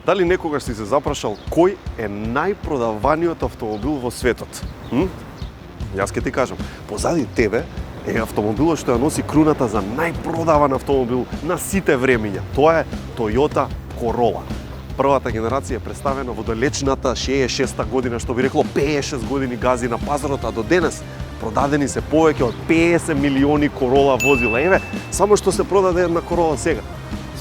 Дали некогаш си се запрашал кој е најпродаваниот автомобил во светот? Јас ќе ти кажам, позади тебе е автомобилот што ја носи круната за најпродаван автомобил на сите времиња. Тоа е Toyota Corolla. Првата генерација е представена во далечната 66-та година, што би рекло 56 години гази на пазарот, а до денес продадени се повеќе од 50 милиони Corolla возила. Еве, само што се продаде една Corolla сега.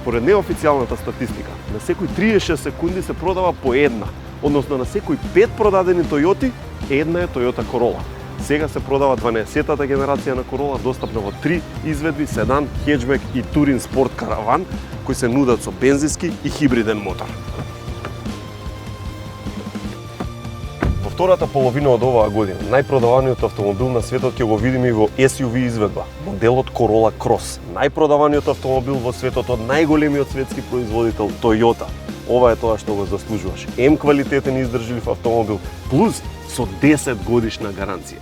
Според неофицијалната статистика, на секои 36 секунди се продава по една, односно на секои 5 продадени Toyota, една е Toyota Corolla. Сега се продава 12-тата генерација на Corolla, достапна во 3 изведби, седан, хеджбек и турин спорт караван, кои се нудат со бензински и хибриден мотор. Во втората половина од оваа година, најпродаваниот автомобил на светот ќе го видиме и во SUV изведба, моделот Corolla Cross. Најпродаваниот автомобил во светот од најголемиот светски производител Toyota. Ова е тоа што го заслужуваш. М квалитетен и издржлив автомобил, плюс со 10 годишна гаранција.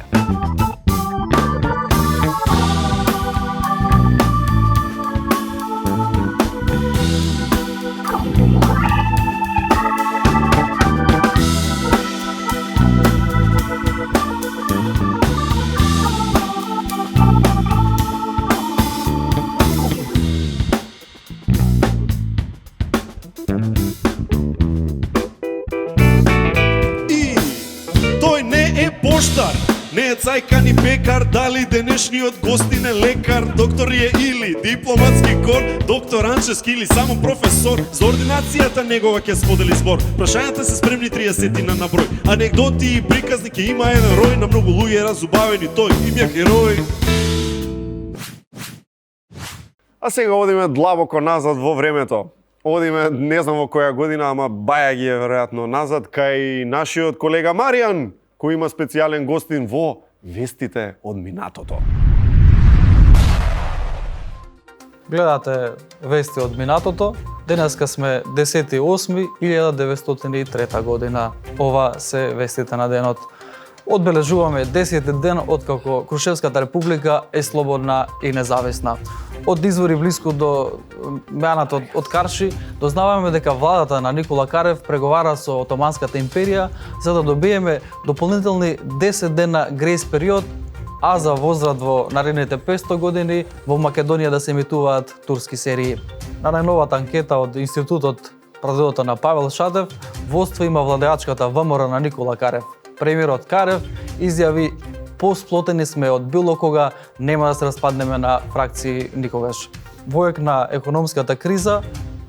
Не е цајка ни пекар, дали денешниот гостин е лекар, доктор е или дипломатски кор, докторанчески или само професор. За ординацијата негова ќе сподели збор. Прашањата се спремни 30 на број. Анегдоти и приказни ќе има еден рој, на многу луѓе разубавени тој им е герој. А сега одиме длабоко назад во времето. Одиме, не знам во која година, ама баја ги е веројатно назад, кај нашиот колега Маријан, кој има специјален гостин во Вестите од минатото. Гледате Вести од минатото. Денеска сме 10.8.1903 година. Ова се вестите на денот. Одбележуваме 10 ден откако Крушевската република е слободна и независна. Од извори блиску до мејаната од Карши, дознаваме дека владата на Никола Карев преговара со Отоманската империја за да добиеме дополнителни 10 дена грейс период, а за возврат во наредните 500 години во Македонија да се емитуваат турски серии. На најновата анкета од Институтот Прадедото на Павел Шадев, водство има владеачката ВМРО на Никола Карев. Премиерот Карев изјави: посплотени сме од било кога, нема да се распаднеме на фракции никогаш. Во ек на економската криза,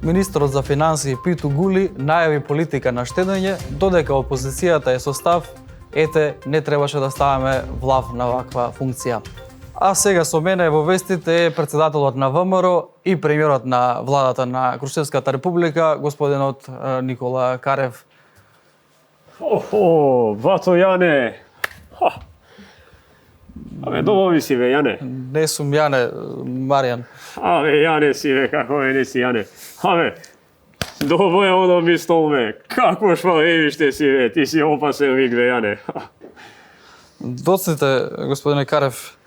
министрот за финансии Питу Гули најави политика на штедење, додека опозицијата е со став: ете, не требаше да ставаме влав на ваква функција. А сега со мене во вестите е председателот на ВМРО и премиерот на владата на Крушевската република, господинот Никола Карев. Охо, бато Јане. Абе, добро ми си, бе, Јане. Не сум Јане, Маријан. Абе, Јане си, бе, како не си, Јане. Абе, добро е оно ми столме. Како швалевиште си, бе, ти си опасен вик, бе, Јане. Доцните, господине Карев.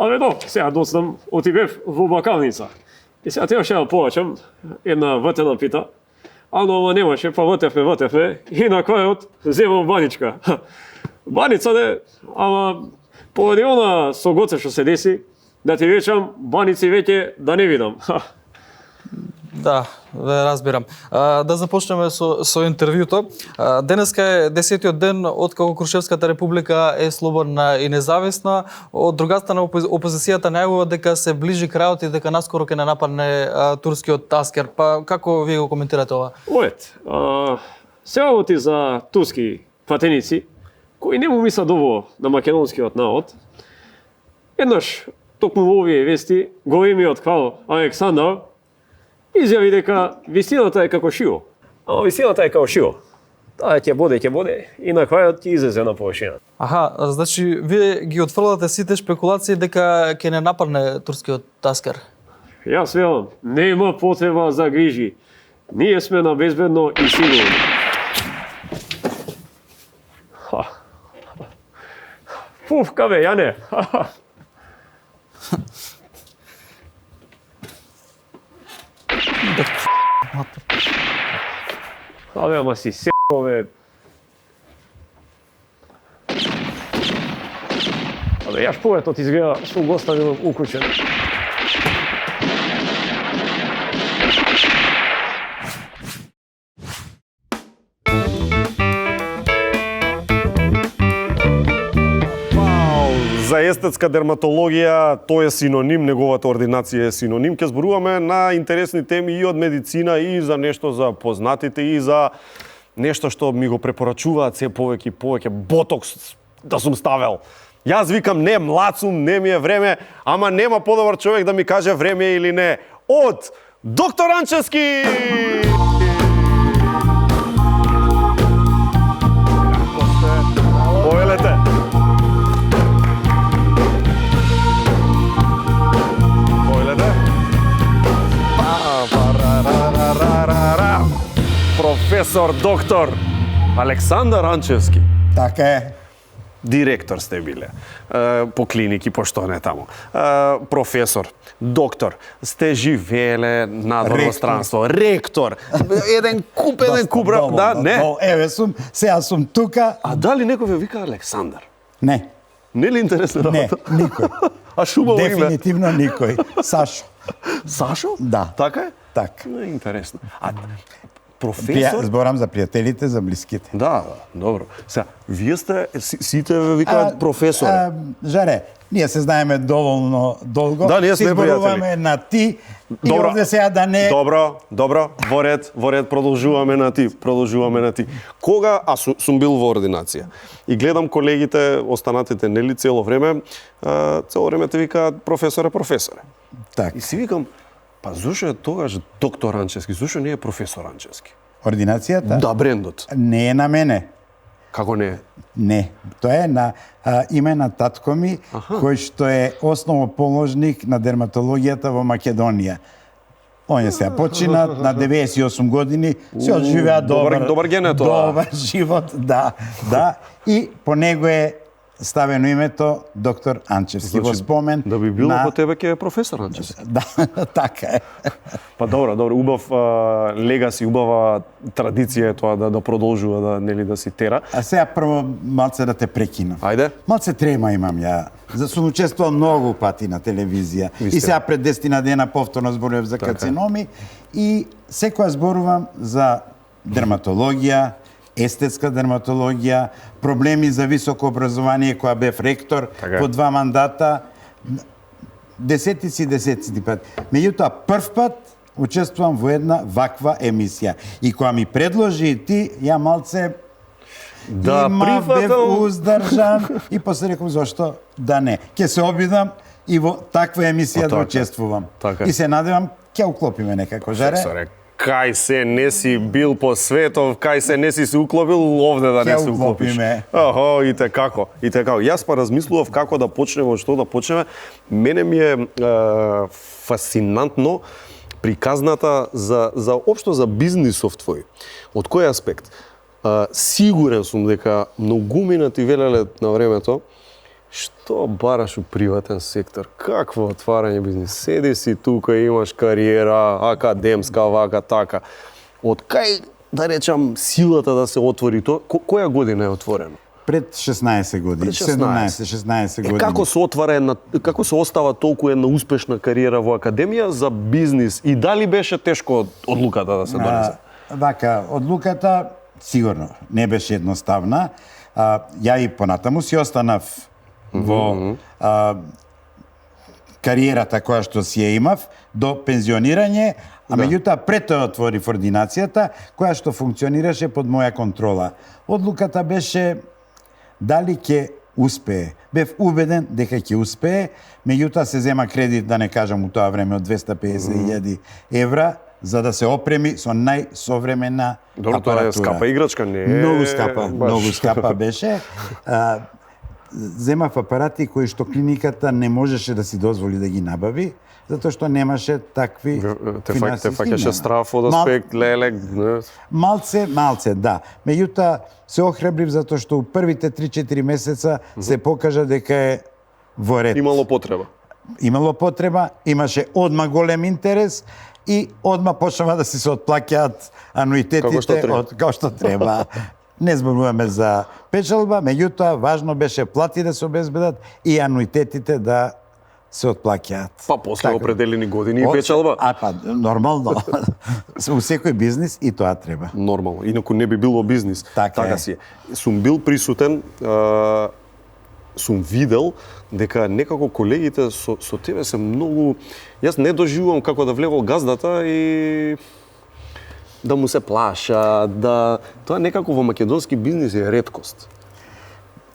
Абе, до, сега доцнам, отибев во бакалница. И сега требаше да порачам една ватена пита. Ано ова немаше, па ватевме, и на крајот земам баничка. Баница не, ама поради она со гоце што се деси, да ти речам, баници веќе да не видам. Да, разбирам. Да започнеме со интервјуто. Денеска е 10-тиот ден откако Крушевската република е слободна и независна. Од друга страна опозицијата најавува дека се ближи крајот и дека наскоро ќе не нападне турскиот Аскер. Па како вие го коментирате ова? Оет, се работи за турски пратеници кои не му мислат добро на македонскиот народ. Еднаш, токму во овие вести, големиот крал Александар изјави дека вистината е како шио. Ама вистината е како шио. Таа ќе боде и на крајот ќе излезе на површина. Аха, значи вие ги отфрлате сите шпекулации дека ќе не нападне турскиот Аскер. Јас велам, нема потреба за грижи. Ние сме на безбедно и сигурно. Пуфка бе, Јане. Абе, ама си бе. Абе, јаш поетот изгледа што го оставил укучен. За естетска дерматологија, тој е синоним, неговата ординација е синоним. Ке зборуваме на интересни теми и од медицина, и за нешто за познатите, и за нешто што ми го препорачуваат се повеќе и повеќе, ботокс да сум ставел. Јас викам, не, млад сум, не ми е време, ама нема подобар човек да ми каже време или не. Од доктор Анчевски! Повелете! Професор доктор Александар Анчевски. Така е. Директор сте биле по клиники, пошто не таму. Професор, доктор, сте живееле надвор во странство. Ректор. Еден куп, да, не. Еве сум, сега сум тука. А дали некој ве вика Александар? Не, Не ли интересна не, работа? никој. А шубаво име. Дефинитивно никој. Сашо. Сашо? Да. Така е? Така. Не, интересно. А професор? Зборам за пријателите, за блиските. Да, добро. Сега, вие сте, сите ве викаат професоре. Жаре, ние се знаеме доволно долго. Да, ние сме зборуваме на ти и Добро. овде сега да не... Добро, во ред, продолжуваме на ти. Кога, сум бил во ординација и гледам колегите, останатите нели цело време те викаат професоре. Так. И си викам, па зошто е тогаш доктор Анчевски, зошто не е професор Анчевски? Ординацијата Да, брендот. не е на мене. Како не е? Не, тоа е на име на татко ми, кој што е основоположник на дерматологијата во Македонија. Он е сега почина на 98 години, се одживеа добар ген е тоа. Добар живот, да. И по него е ставено името доктор Анчевски во спомен Да би било на... по тебе ќе е професор Анчевски. Да, така е. Па добро, убав легаси, убава традиција е тоа да продолжува да си тера. А сега прво малце да те прекинам. Ајде. Малце трема имам ја. Сум учествувал многу пати на телевизија. И сега пред 10 дена повторно зборував за карциноми и секоја зборувам за дерматологија, естетска дерматологија, проблеми за високо образование која бев ректор по 2 мандата, десетици пат. Меѓутоа прв пат учествувам во една ваква емисија. И кога ми предложи ти, ја малце Да бев прифатам. уздржан и после реков зошто да не. Ќе се обидам и во таква емисија да учествувам. Така. И се надевам ќе уклопиме некако, жаре. Професоре, кај се не си бил по светов, кај се не си се уклопил, овде да не се уклопиш. уклопиме. Охо, и те како. Јас па размислував како да почнеме, од што да почнеме. Мене ми е фасцинантно приказната за општо за бизнисов твој. Од кој аспект? Сигурен сум дека многумина ти велеле на времето што бараш у приватен сектор? Какво отварање бизнис? Седи си тука, имаш кариера, академска, вака, така. Од кај, да речам, силата да се отвори тоа? Која година е отворено? Пред 16 години, 17-16 години. Како се отвара како се остава толку една успешна кариера во академија за бизнис и дали беше тешко одлуката да се донесе? Вака, одлуката сигурно не беше едноставна. Ја и понатаму си останав во кариерата која што си ја имав до пензионирање, а меѓутоа пред тоа отворив ординацијата која што функционираше под моја контрола. Одлуката беше дали ќе успее. Бев убеден дека ќе успее, меѓутоа се зема кредит, да не кажам у тоа време, од 250.000 евра, за да се опреми со најсовремена апаратура. Добро, тоа е скапа играчка, не е... Многу скапа беше. Земав апарати кои што клиниката не можеше да си дозволи да ги набави, затоа што немаше такви финансиски. Те фаќаше страф од аспект, лелек... Малце, да. Меѓутоа, се охрабрив затоа што у првите 3-4 месеца се покажа дека е во ред. Имало потреба. Имаше одма голем интерес и одма почнува да си се отплаќаат ануитетите како што треба. Не зборуваме за печалба, меѓутоа важно беше плати да се обезбедат и ануитетите да се отплаќаат. Па после определени години и печалба. Нормално. У секој бизнис и тоа треба. Нормално. Инаку не би било бизнис. Така си е. Сум бил присутен, сум видел дека некако колегите со тебе се многу... Јас не доживувам како да влегол газдата и да му се плаша, тоа некако во македонски бизнис е реткост.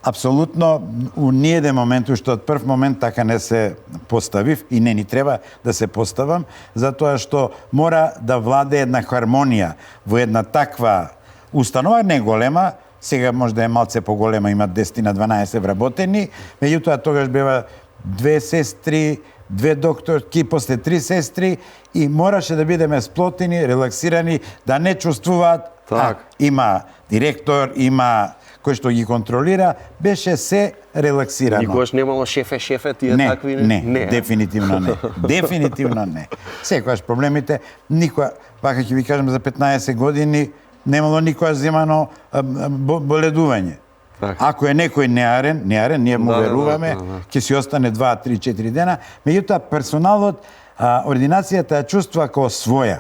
Апсолутно, у ниеден момент, уште од прв момент така не се поставив и не ни треба да се поставам, затоа што мора да владе една хармонија во една таква установа, не голема, сега може да е малце поголема, има 10 на 12 вработени, меѓутоа тогаш бева 2 сестри, 2 докторки, после 3 сестри и мораше да бидеме сплотени, релаксирани, да не чувствуваат. Има директор, има кој што ги контролира, беше се релаксирано. Никогаш немало шефе, тие такви? Не, дефинитивно не. Дефинитивно не. Секогаш проблемите, никоја, вака ќе ви кажам, за 15 години немало никоја земано боледување. Ако е некој неарен, ние му веруваме, ќе си остане 2, 3, 4 дена, меѓутоа персоналот, ординацијата ја чувствува како своја.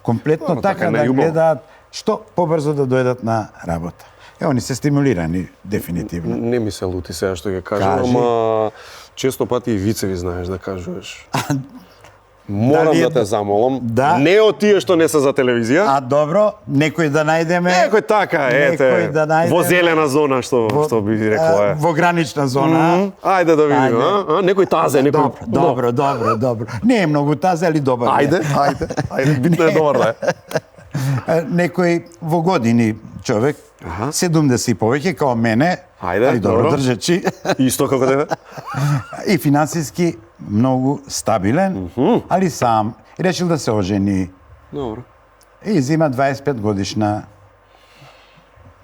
Комплетно така да гледаат што побрзо да дојдат на работа. Они се стимулирани, дефинитивно. Не ми се лути сега што ќе кажам, ама често пати и вицеви знаеш да кажуваш. Морам да те замолам, не од тие што не се за телевизија. Добро, некој да најдеме. Некој така, во зелена зона, што би рекла. Во гранична зона. Ајде да видиме, некој тазе, некој... Добро. Не е многу тазе, али добар. Ајде, битно е добар да е. Некој во години човек, 70 и повеќе, као мене, али добро држачи. Исто како тебе. И финансиски многу стабилен, али сам. И решил да се ожени. Добро. И зима 25 годишна.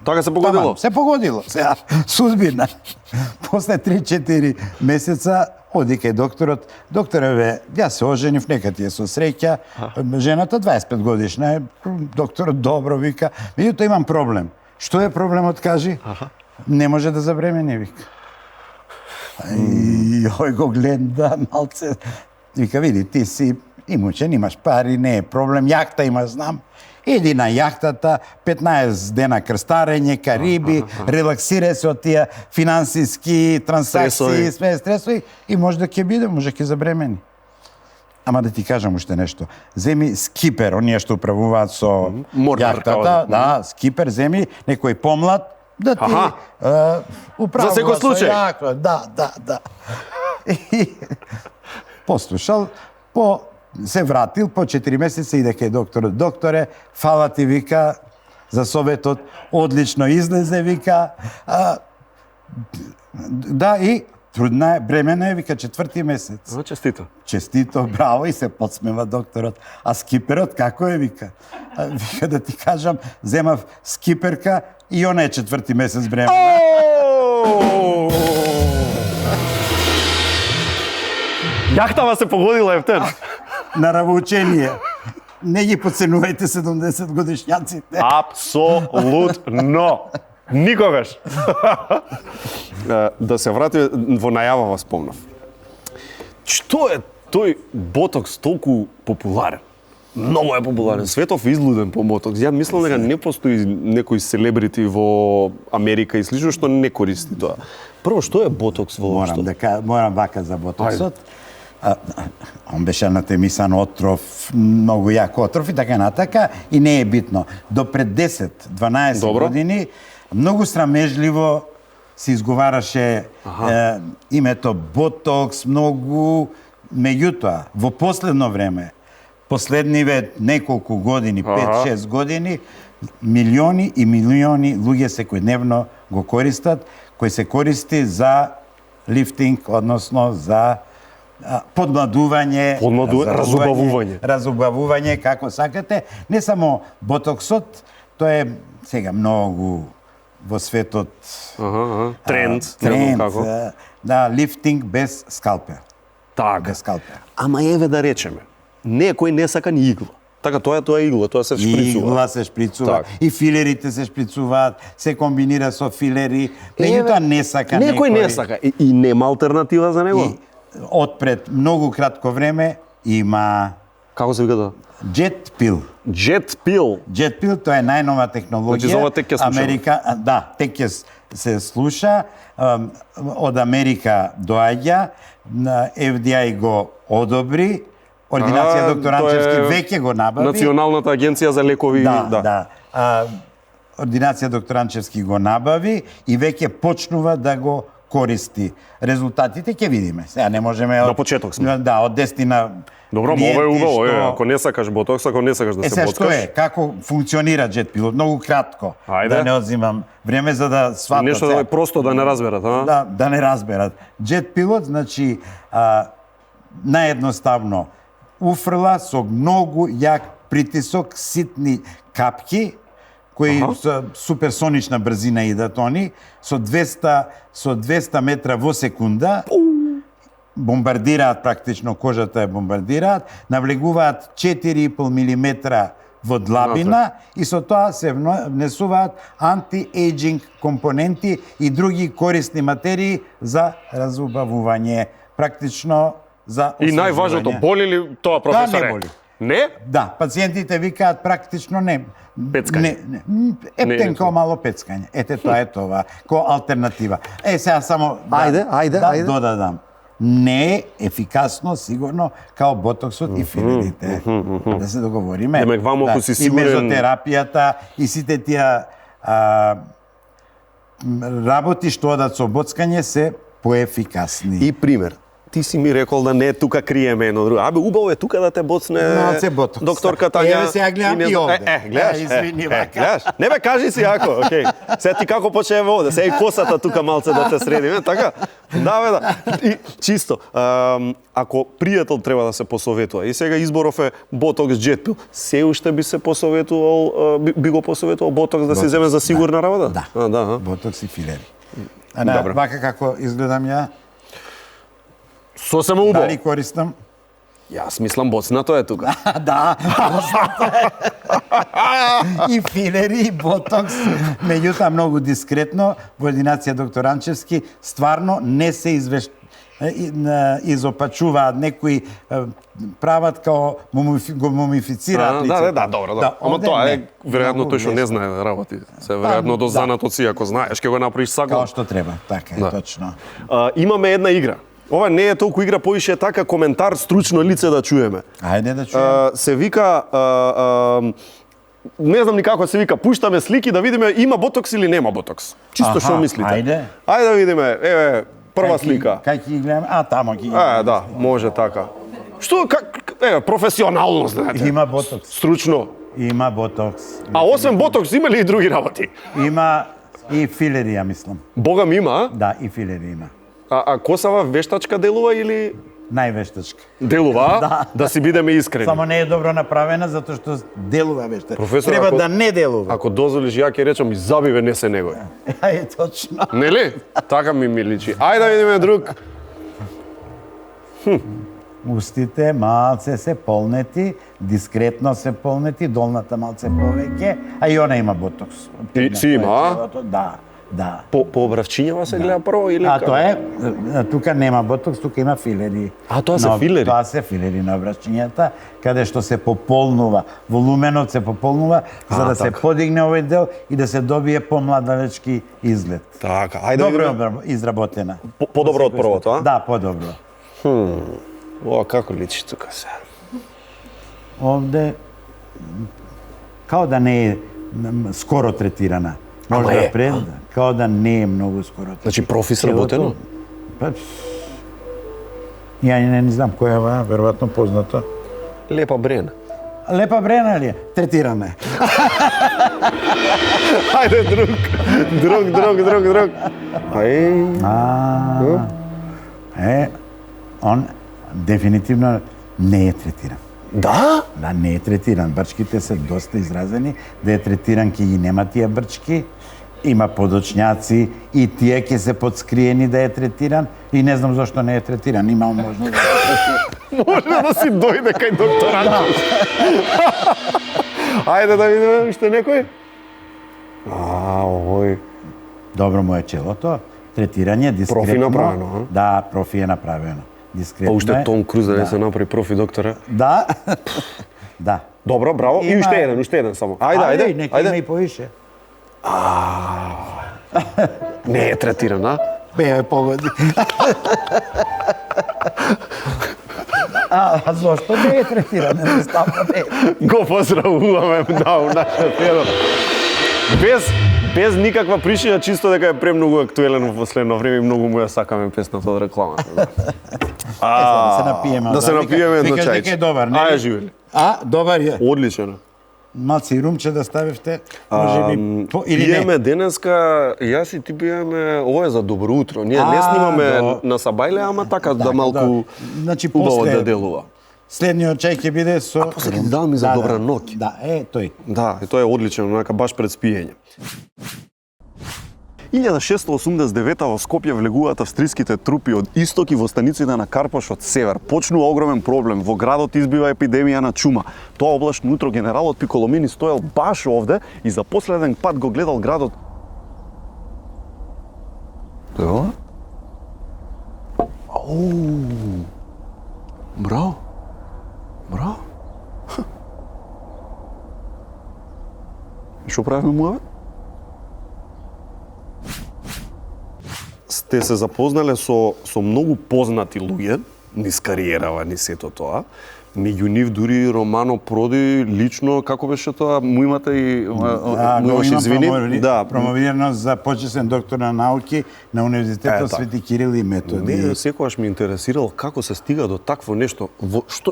Така се погодило? Се погодило. Сега, судбина. После 3-4 месеца оди кај докторот. Докторе, ја се оженив, нека ти е со среќа. Жената 25 годишна е, докторот добро вика. Меѓутоа имам проблем. Што е проблемот, кажи? Не може да забремени, вика. И ој го гледа малце. Вика, види, ти си имучен, имаш пари, не е проблем, јахта имаш, знам. Иди на јахтата, 15 дена крстарење, Кариби, релаксире се од тие финансиски трансакции, све стресови и може да ќе биде, може ќе забремени. Ама да ти кажам уште нешто. Земи скипер, оние што управуваат со јахтата, да, скипер, земи некој помлад, да ти управува за секој случај. Да. И послушал, се вратил, по 4 месеца иде кај докторот. Докторе, фала ти, вика, за советот, одлично излезе, вика. Да, и трудна е, бремена е, вика, 4-ти месец. Честито. Честито, браво, и се подсмева докторот. А скиперот како е, вика? Вика, да ти кажам, земав скиперка и она е 4-ти месец бремена. Јахтава се погодила, Ефтен. На равоучение. Не ги подценувајте 70 годишњаците. Апсолутно. Никогаш. Да се врати во најава вас спомнав. Што е тој ботокс толку популарен? Многу е популарен. Светов излуден по ботокс. Ја мислам дека не постои некој селебрити во Америка и слично што не користи тоа. Прво, што е ботокс во општо? Морам вака за ботоксот. Он беше анатемисан отров, многу јак отров и така натака, и не е битно. До пред 10-12 години многу срамежливо се изговараше името ботокс, многу, меѓутоа, во последно време, последниве неколку години, 5-6 години, милиони и милиони луѓе секојдневно го користат, кој се користи за лифтинг, односно за подмладување, разубавување, како сакате. Не само ботоксот, тоа е сега многу во светот тренд, како. Да, лифтинг без скалпер. Така. Без скалпер. Ама еве да речеме, не кој не сака ни игла. Така тоа е игла, тоа се шприцува. Игла се шприцува, Так. и филерите се шприцуваат, се комбинира со филери, меѓутоа не сака Некој не сака и нема алтернатива за него. И отпред многу кратко време има Како се вика тоа? Jet Pill. Jet Pill. Jet Pill тоа е најнова технологија. Значи, за ова тек ќе слушаме. Да, тек ќе се слуша. Од Америка доаѓа, FDA го одобри, Ординација доктор Анчевски веќе го набави. Националната агенција за лекови, Да. Ординација доктор Анчевски го набави и веќе почнува да го користи. Резултатите ќе видиме. Сега не можеме На почеток сме. Да, од 10 на Добро, ова е убаво, ако не сакаш ботокс, ако не сакаш да се сега што боткаш. е, како функционира Jet Pill? Многу кратко. Ајде. Да не одзимам време за да сватат. Нешто сега. да е просто да не разберат, а? Да не разберат. Jet Pilot, значи, наедноставно уфрла со многу јак притисок ситни капки кои со суперсонична брзина идат они со 200 метра во секунда. Бомбардираат практично, кожата ја бомбардираат, навлегуваат 4,5 милиметра во длабина и со тоа се внесуваат анти-ејджинг компоненти и други корисни материи за разубавување, практично за И најважното, освежување. боли ли тоа, професоре? Да, не боли. Не? Да, пациентите викаат практично не. Пецкање. Ептен Не, као мало пецкање. Ете тоа е тоа, ко алтернатива. Сега само Ајде. додадам. Не е ефикасно, сигурно, као ботоксот и филерите. Да се договориме. Демек, ваму, ако си И сигурен- мезотерапијата, и сите тие работи што одат со боцкање се поефикасни. И пример. Ти си ми рекол да не тука криеме едно друго. Абе, убаво е тука да те боцне Малце ботокс. докторка Тања. Еве сега гледам не и знам- овде. гледаш. Извини, вака. гледаш. Не бе, кажи си ако, окей. Сега ти како почнеме овде, сега и косата тука малце да те средиме, така? Да, бе, да. И чисто, ако пријател треба да се посоветува, и сега изборов е ботокс Jet Pill, се уште би се посоветувал, би го посоветувал ботокс да се земе за сигурна работа? Да. Да. Ботокс и филери. Добре. Вака како изгледам ја, Сосема убаво. дали користам? Јас мислам боцнато е тука. Да, и филери, и ботокс, меѓутоа многу дискретно, во Ординација доктор Анчевски, стварно не се изопачуваат, некои прават као го мумифицираат лицето. Да, добро. Ама овде тоа не. е веројатно Многу тој што не лесно. знае да работи. Се веројатно до занатот си, ако знаеш, ќе го направиш Као сакал. што треба, така е, Да. точно. Имаме една игра. Ова не е толку игра, поише така коментар стручно лице да чуеме. Ајде да чуем. Се вика не знам ни како се вика, пуштаме слики да видиме има ботокс или нема ботокс. Чисто што мислите. ајде. Ајде да видиме. Еве, прва слика. Кај ќе ги гледаме? Тамо ги гледаме. Да, може така. Што професионално знаете. Има ботокс. Стручно. Има ботокс. А освен ботокс има ли и други работи? Има и филери, ја мислам. Бога ми има, Да, и филери има. а косава вештачка делува или Највештачка. делува? Да си бидеме искрени. Само не е добро направена затоа што делува вештачка. Професор, Треба ако- да не делува. Ако дозволиш, ја ќе речам и забиве не се негој. Е, точно. Нели? Така ми личи. Ајде да видиме друг. Устите малце се полнети, дискретно се полнети, долната малце повеќе, а и она има ботокс. Си има, а? Да. По обравчињава се гледа прво или А како? тоа е, тука нема ботокс, тука има филери. А, тоа се филери? Тоа се филери на обрачињата, каде што се пополнува, волуменот се пополнува, за да се така. подигне овој дел и да се добие помладалечки изглед. Така, ајде да видиме. Добро изработена. Подобро од првото, а? Да, подобро. О, како личи тука се. Овде као да не е скоро третирана. Ама Може е, да пред, као да не е многу скоро третирана. Значи профи сработено? Па, ја не знам која е ова, веројатно познато. Лепа брена. Лепа брена ли е? Третирана е. Ајде друг. Он дефинитивно не е третиран. Да? Да, не е третиран. Брчките се доста изразени. Да е третиран ќе ги нема тие брчки. Има подочњаци и тие ќе се подскриени да е третиран. И не знам зашто не е третиран. Има можност да Може да си дојде кај доктор Анчес. Ајде да видиме уште некој. Овој. Добро му е челото, третирање дискретно. Профи направено, а? Да, профи е направено. Дискретно Па уште е. Том Круз да не Да. се направи профи доктора. Да. Да. Добро, браво. И Има- уште еден само. Ајде, Нека има ајде. и повише. Не е третиран, а? Бе, погоди. А зошто не е третиран? Едноставно не е. Го поздравуваме у нашиот еден. Без никаква причина, чисто дека е премногу актуелен во последно време и многу му ја сакаме песната од рекламата. Да се напиеме. Да се напиеме едно Викаш дека чајче. е добар, не? Ајде, живели. А, добар е. Одличен. Малци румче да ставивте, може би, или Пиеме не? денеска, јас и ти пиеме, ова е за добро утро. Ние не снимаме на Сабајле, ама така да малку Значи, убаво после- да делува. Следниот чај ќе биде со... А после ќе ти дадам и за добра ноќ. Да, тој. Да, и тоа е одлично, онака баш пред спиење. 1689 во Скопје влегуваат австриските трупи од исток и во станиците на Карпош од север. Почнува огромен проблем. Во градот избива епидемија на чума. Тоа облашно утро генералот Пиколомини стоел баш овде и за последен пат го гледал градот. Тоа е ова? Браво. Браво. И што правиме муаве? Сте се запознале со многу познати луѓе, низ кариерава, низ сето тоа. Меѓу нив дури Романо Проди лично, како беше тоа, му имате и му имаше извини. Да, промовирано за почесен доктор на науки на Универзитетот така. Свети Кирил и Методи. Мене секогаш ми интересирало како се стига до такво нешто.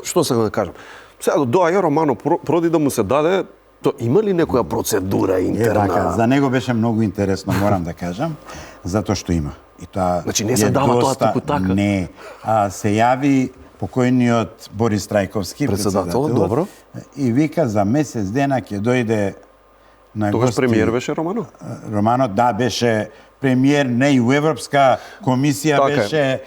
Што сакам да кажам? Сега доаѓа Романо Проди да му се даде, то има ли некоја процедура интерна? Така, за него беше многу интересно, морам да кажам, затоа што има. И тоа Значи, не се дава тоа туку така? Не, се јави покојниот Борис Трајковски, Председателот, добро. И вика за месец дена ќе дојде на Тогаш гости. премиер беше Романо? Романот, да, беше премиер, не и у Европска комисија Така е. беше,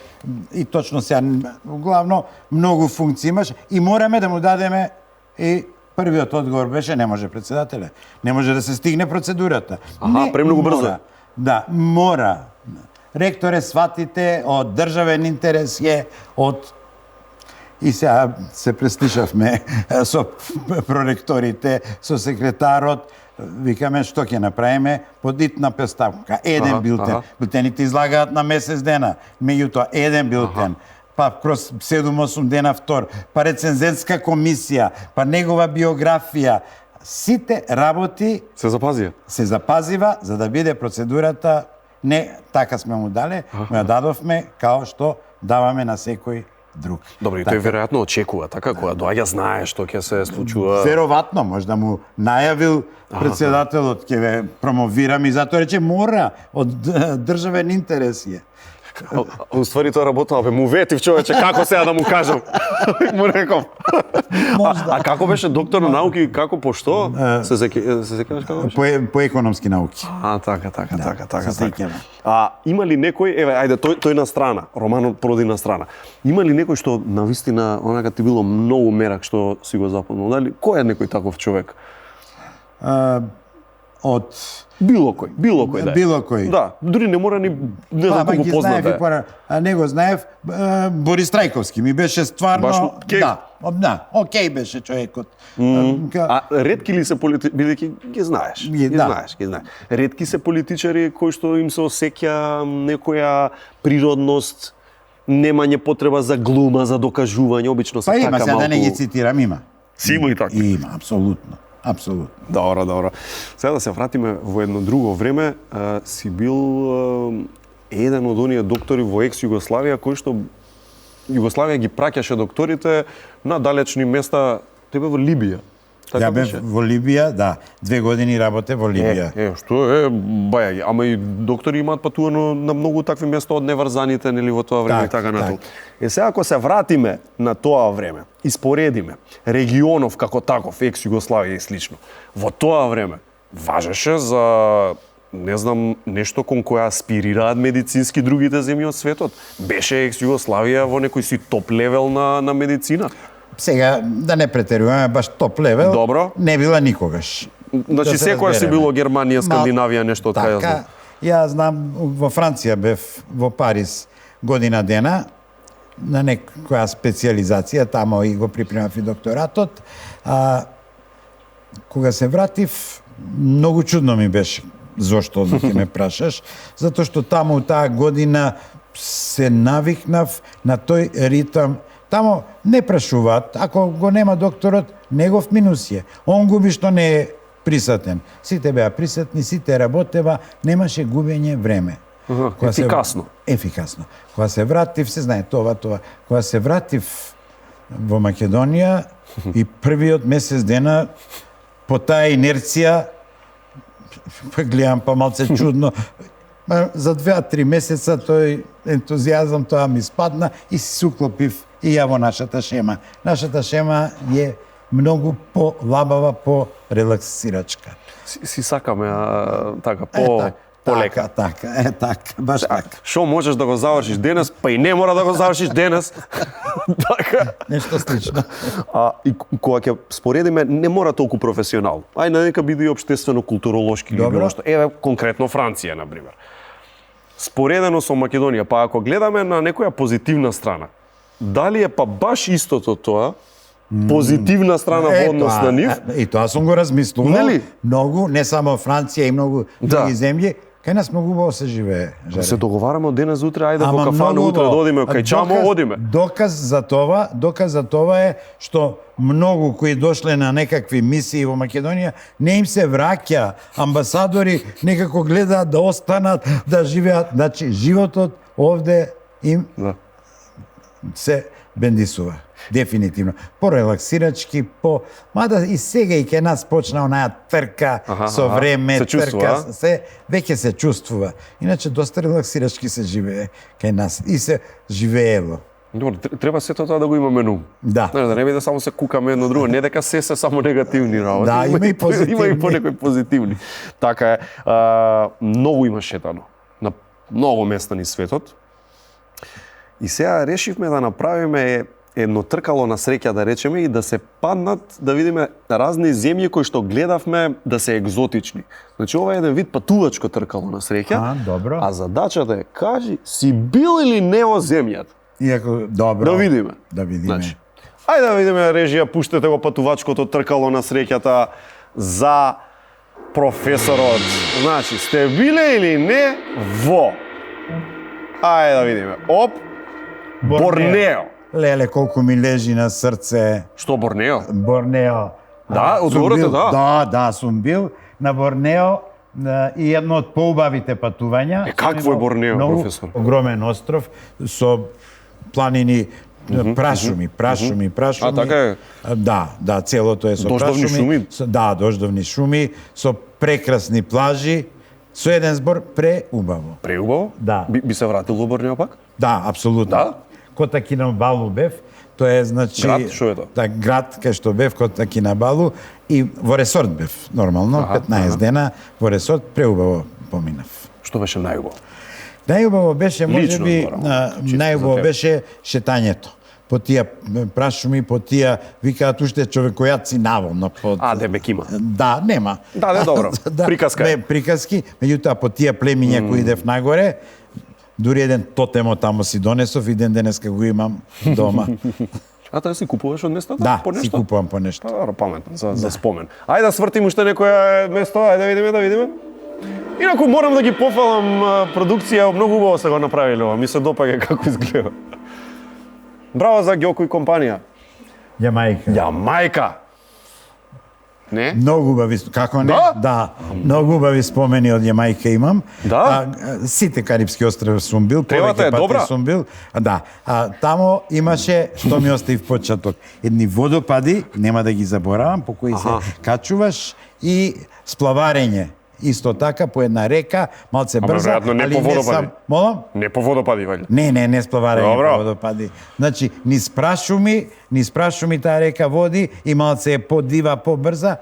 и точно сега, главно, многу функции имаше, и мораме да му дадеме и првиот одговор беше, не може председателе, не може да се стигне процедурата. Аха, премногу брзо. Мора. Да, мора. Ректоре, сватите, од државен интерес е, од... И сега се преслишавме со проректорите, со секретарот, викаме што ќе направиме под итна пеставка. Еден билтен. Билтените излагаат на месец дена, меѓутоа еден билтен. Па кроз 7-8 дена втор, па рецензентска комисија, па негова биографија. Сите работи Се запазија. се запазива за да биде процедурата не така сме му дале, му ја дадовме као што даваме на секој друг. Добро, и тој веројатно очекува, така, кога доаѓа знае што ќе се случува. Веројатно, може да му најавил председателот ќе ве промовирам и затоа рече мора од државен интерес е. Уствари тоа работа, бе, му ветив човече, како сега да му кажам? Му реков. А како беше доктор на науки, како по што? Се сеќаваш како беше? По економски науки. Така. се сеќавам. Има ли некој, еве, ајде, тој на страна, Романо Проди на страна. Има ли некој што навистина онака ти било многу мерак што си го запомнал? Дали кој е некој таков човек? Од Било кој да е. Било кој. Да, дури не мора ни не знам колку ги познат знаев е. и пора, а не го знаев Борис Трајковски. Ми беше стварно... Баш кеј? Да, окей беше човекот. А ретки ли се бидејќи ги знаеш? Ги знаеш. Ретки се политичари кои што им се осеќа некоја природност, немање потреба за глума, за докажување, обично се Па така има, малку. сега да не ги цитирам, има. Си има и така. Има, апсолутно. Апсолутно. Добро. Сега да се вратиме во едно друго време, си бил еден од оние доктори во екс-Југославија кои што Југославија ги праќаше докторите на далечни места, тебе во Либија. Така Ја бев беше? во Либија, да, 2 години работе во Либија. Што е, бајаги, ама и доктори имаат патувано на многу такви места од неврзаните, нели, во тоа време и така натаму. Сега ако се вратиме на тоа време, испоредиме регионов како таков, екс-Југославија и слично, во тоа време важеше за не знам, нешто кон која аспирираат медицински другите земји од светот? Беше екс-Југославија во некој си топ левел на медицина? Сега, да не претеруваме, баш топ левел, Добро. не била никогаш. Значи Да се секоја си разбереме. било Германија, Скандинавија, нешто од кај Така, ја знам, во Франција бев во Париз година дена, на некоја специализација, тамо и го припремав и докторатот. Кога се вратив, многу чудно ми беше. Зошто ќе ме прашаш? Затоа што таму таа година се навикнав на тој ритам. Тамо не прашуваат, ако го нема докторот, негов минус е. Он губи што не е присатен. Сите беа присатни, сите работева, немаше губење време. Кога ефикасно. Ефикасно. Кога се вратив, се знае това. Кога се вратив во Македонија и првиот месец дена по таа инерција гледам па малце чудно. За 2-3 месеца тој ентузијазам тоа ми спадна и се уклопив и ја во нашата шема. Нашата шема е многу по-лабава, по-релаксирачка. Си сакаме така полека. Така, баш така. Шо можеш да го завршиш денес, па и не мора да го завршиш денес. Така. Нешто слично. И кога ќе споредиме, не мора толку професионално. Ајде нека биде и општествено-културолошки или Добро. било што. Еве конкретно Франција на пример. Споредено со Македонија, па ако гледаме на некоја позитивна страна, дали е па баш истото тоа, позитивна страна во однос на нив? И тоа сум го размислувал. Нели? Многу, не само Франција и многу други земји, кај нас многу убаво се живее. Жаре. Се договараме од денес утре, ајде во Ама кафана многу утре да убаво. одиме, кај чамо одиме. Доказ за това е што многу кои дошле на некакви мисии во Македонија не им се враќа. Амбасадори некако гледаат да останат, да живеат. Значи, животот овде им Да. се бендисува. Дефинитивно. Порелаксирачки, мада и сега и ке нас почна онаја трка со време, се чувствува, трка, веќе се чувствува. Иначе доста релаксирачки се живее кај нас и се живеело. Добро, треба сето тоа да го имаме на ум. Да. Знаеш, да не биде само се кукаме едно друго, не дека се само негативни работи. Да, има и позитивни. Има и понекои позитивни. Така е. Многу има шетано на многу места низ светот. И сега решивме да направиме едно тркало на среќа, да речеме, и да се паднат, да видиме разни земји кои што гледавме да се екзотични. Значи, ова е еден вид патувачко тркало на среќа. Добро. А задачата е, кажи, си бил или не во земјата? Иако, добро. Да видиме. Да видиме. Значи, ајде да видиме, режија, пуштете го патувачкото тркало на среќата за професорот. Значи, сте биле или не во? Ајде да видиме. Оп, Борнео. Леле, колку ми лежи на срце Што Борнео? Борнео. Да, одговорот е да. Да, сум бил на Борнео и едно од поубавите патувања. Какво е Борнео, професор? Огромен остров со планини, прашуми. А, така е? Да, целото е со Дождовни прашуми. шуми? Да, дождовни шуми, со прекрасни плажи, со еден збор преубаво. Преубаво? Да. Би се вратил во Борнео пак? Да, апсолутно. Да? Кота Кинабалу бев, тоа е значи Град, што е тоа? Да, град кај што бев Кота Кинабалу и во ресорт бев, нормално, 15 дена во ресорт преубаво поминав. Што беше најубаво? Најубаво беше Лично можеби зборам, чисто за најубаво тебе. беше шетањето. По тие прашуми, по тие викаат уште човекојаци наволно под Демек има. Да, нема. Да, добро. Приказка е. Приказки, меѓутоа по тие племиња кои идев нагоре, дури еден тотемо таму си донесов и ден денеска го имам дома. А таа си купуваш од местата? Да, по си нешто? купувам по нешто. Добро, паметно, за спомен. Ајде да свртим уште некоја место, ајде да видиме. Инаку морам да ги пофалам продукција, многу убаво се го направиле ова, ми се допаѓа како изгледа. Браво за Ѓоко и компанија. Јамајка. Јамајка. Не? Многу убави, како не? Да? Да, многу убави спомени од Јамајка имам. Да? Сите карипски острови сум бил, Темата повеќе е пати добра. сум бил. Да, тамо имаше, што ми остави почеток, едни водопади, нема да ги заборавам, по кои се качуваш и сплаварење. Исто така по една река, малце брза, веројатно не по водопади. Молам? Не по водопади, вајде. Не сплаварење Добро. по водопади. Значи, низ прашуми таа река води и малце е подива, побрза,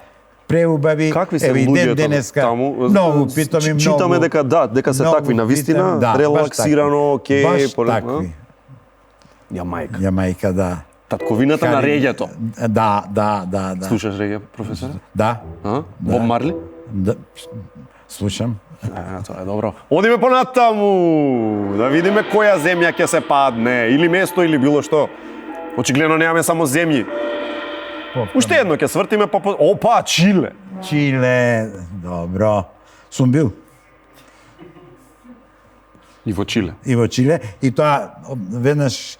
преубави. Какви се Ево и луѓето денеска. таму? Многу питоми, многу. Читаме дека се многу такви навистина, питам, да, релаксирано, окей, баш такви. Јамајка. Јамајка, да. Татковината на регето. Да. Слушаш реге, професоре? Да. А? Боб Марли? Да. Слушам. Тоа е добро. Одиме понатаму, да видиме која земја ќе се падне, или место, или било што. Очигледно немаме само земји. Уште едно ќе свртиме, па... Опа, Чиле! Чиле, добро. Сум бил И во Чиле. и во Чиле и тоа веднаш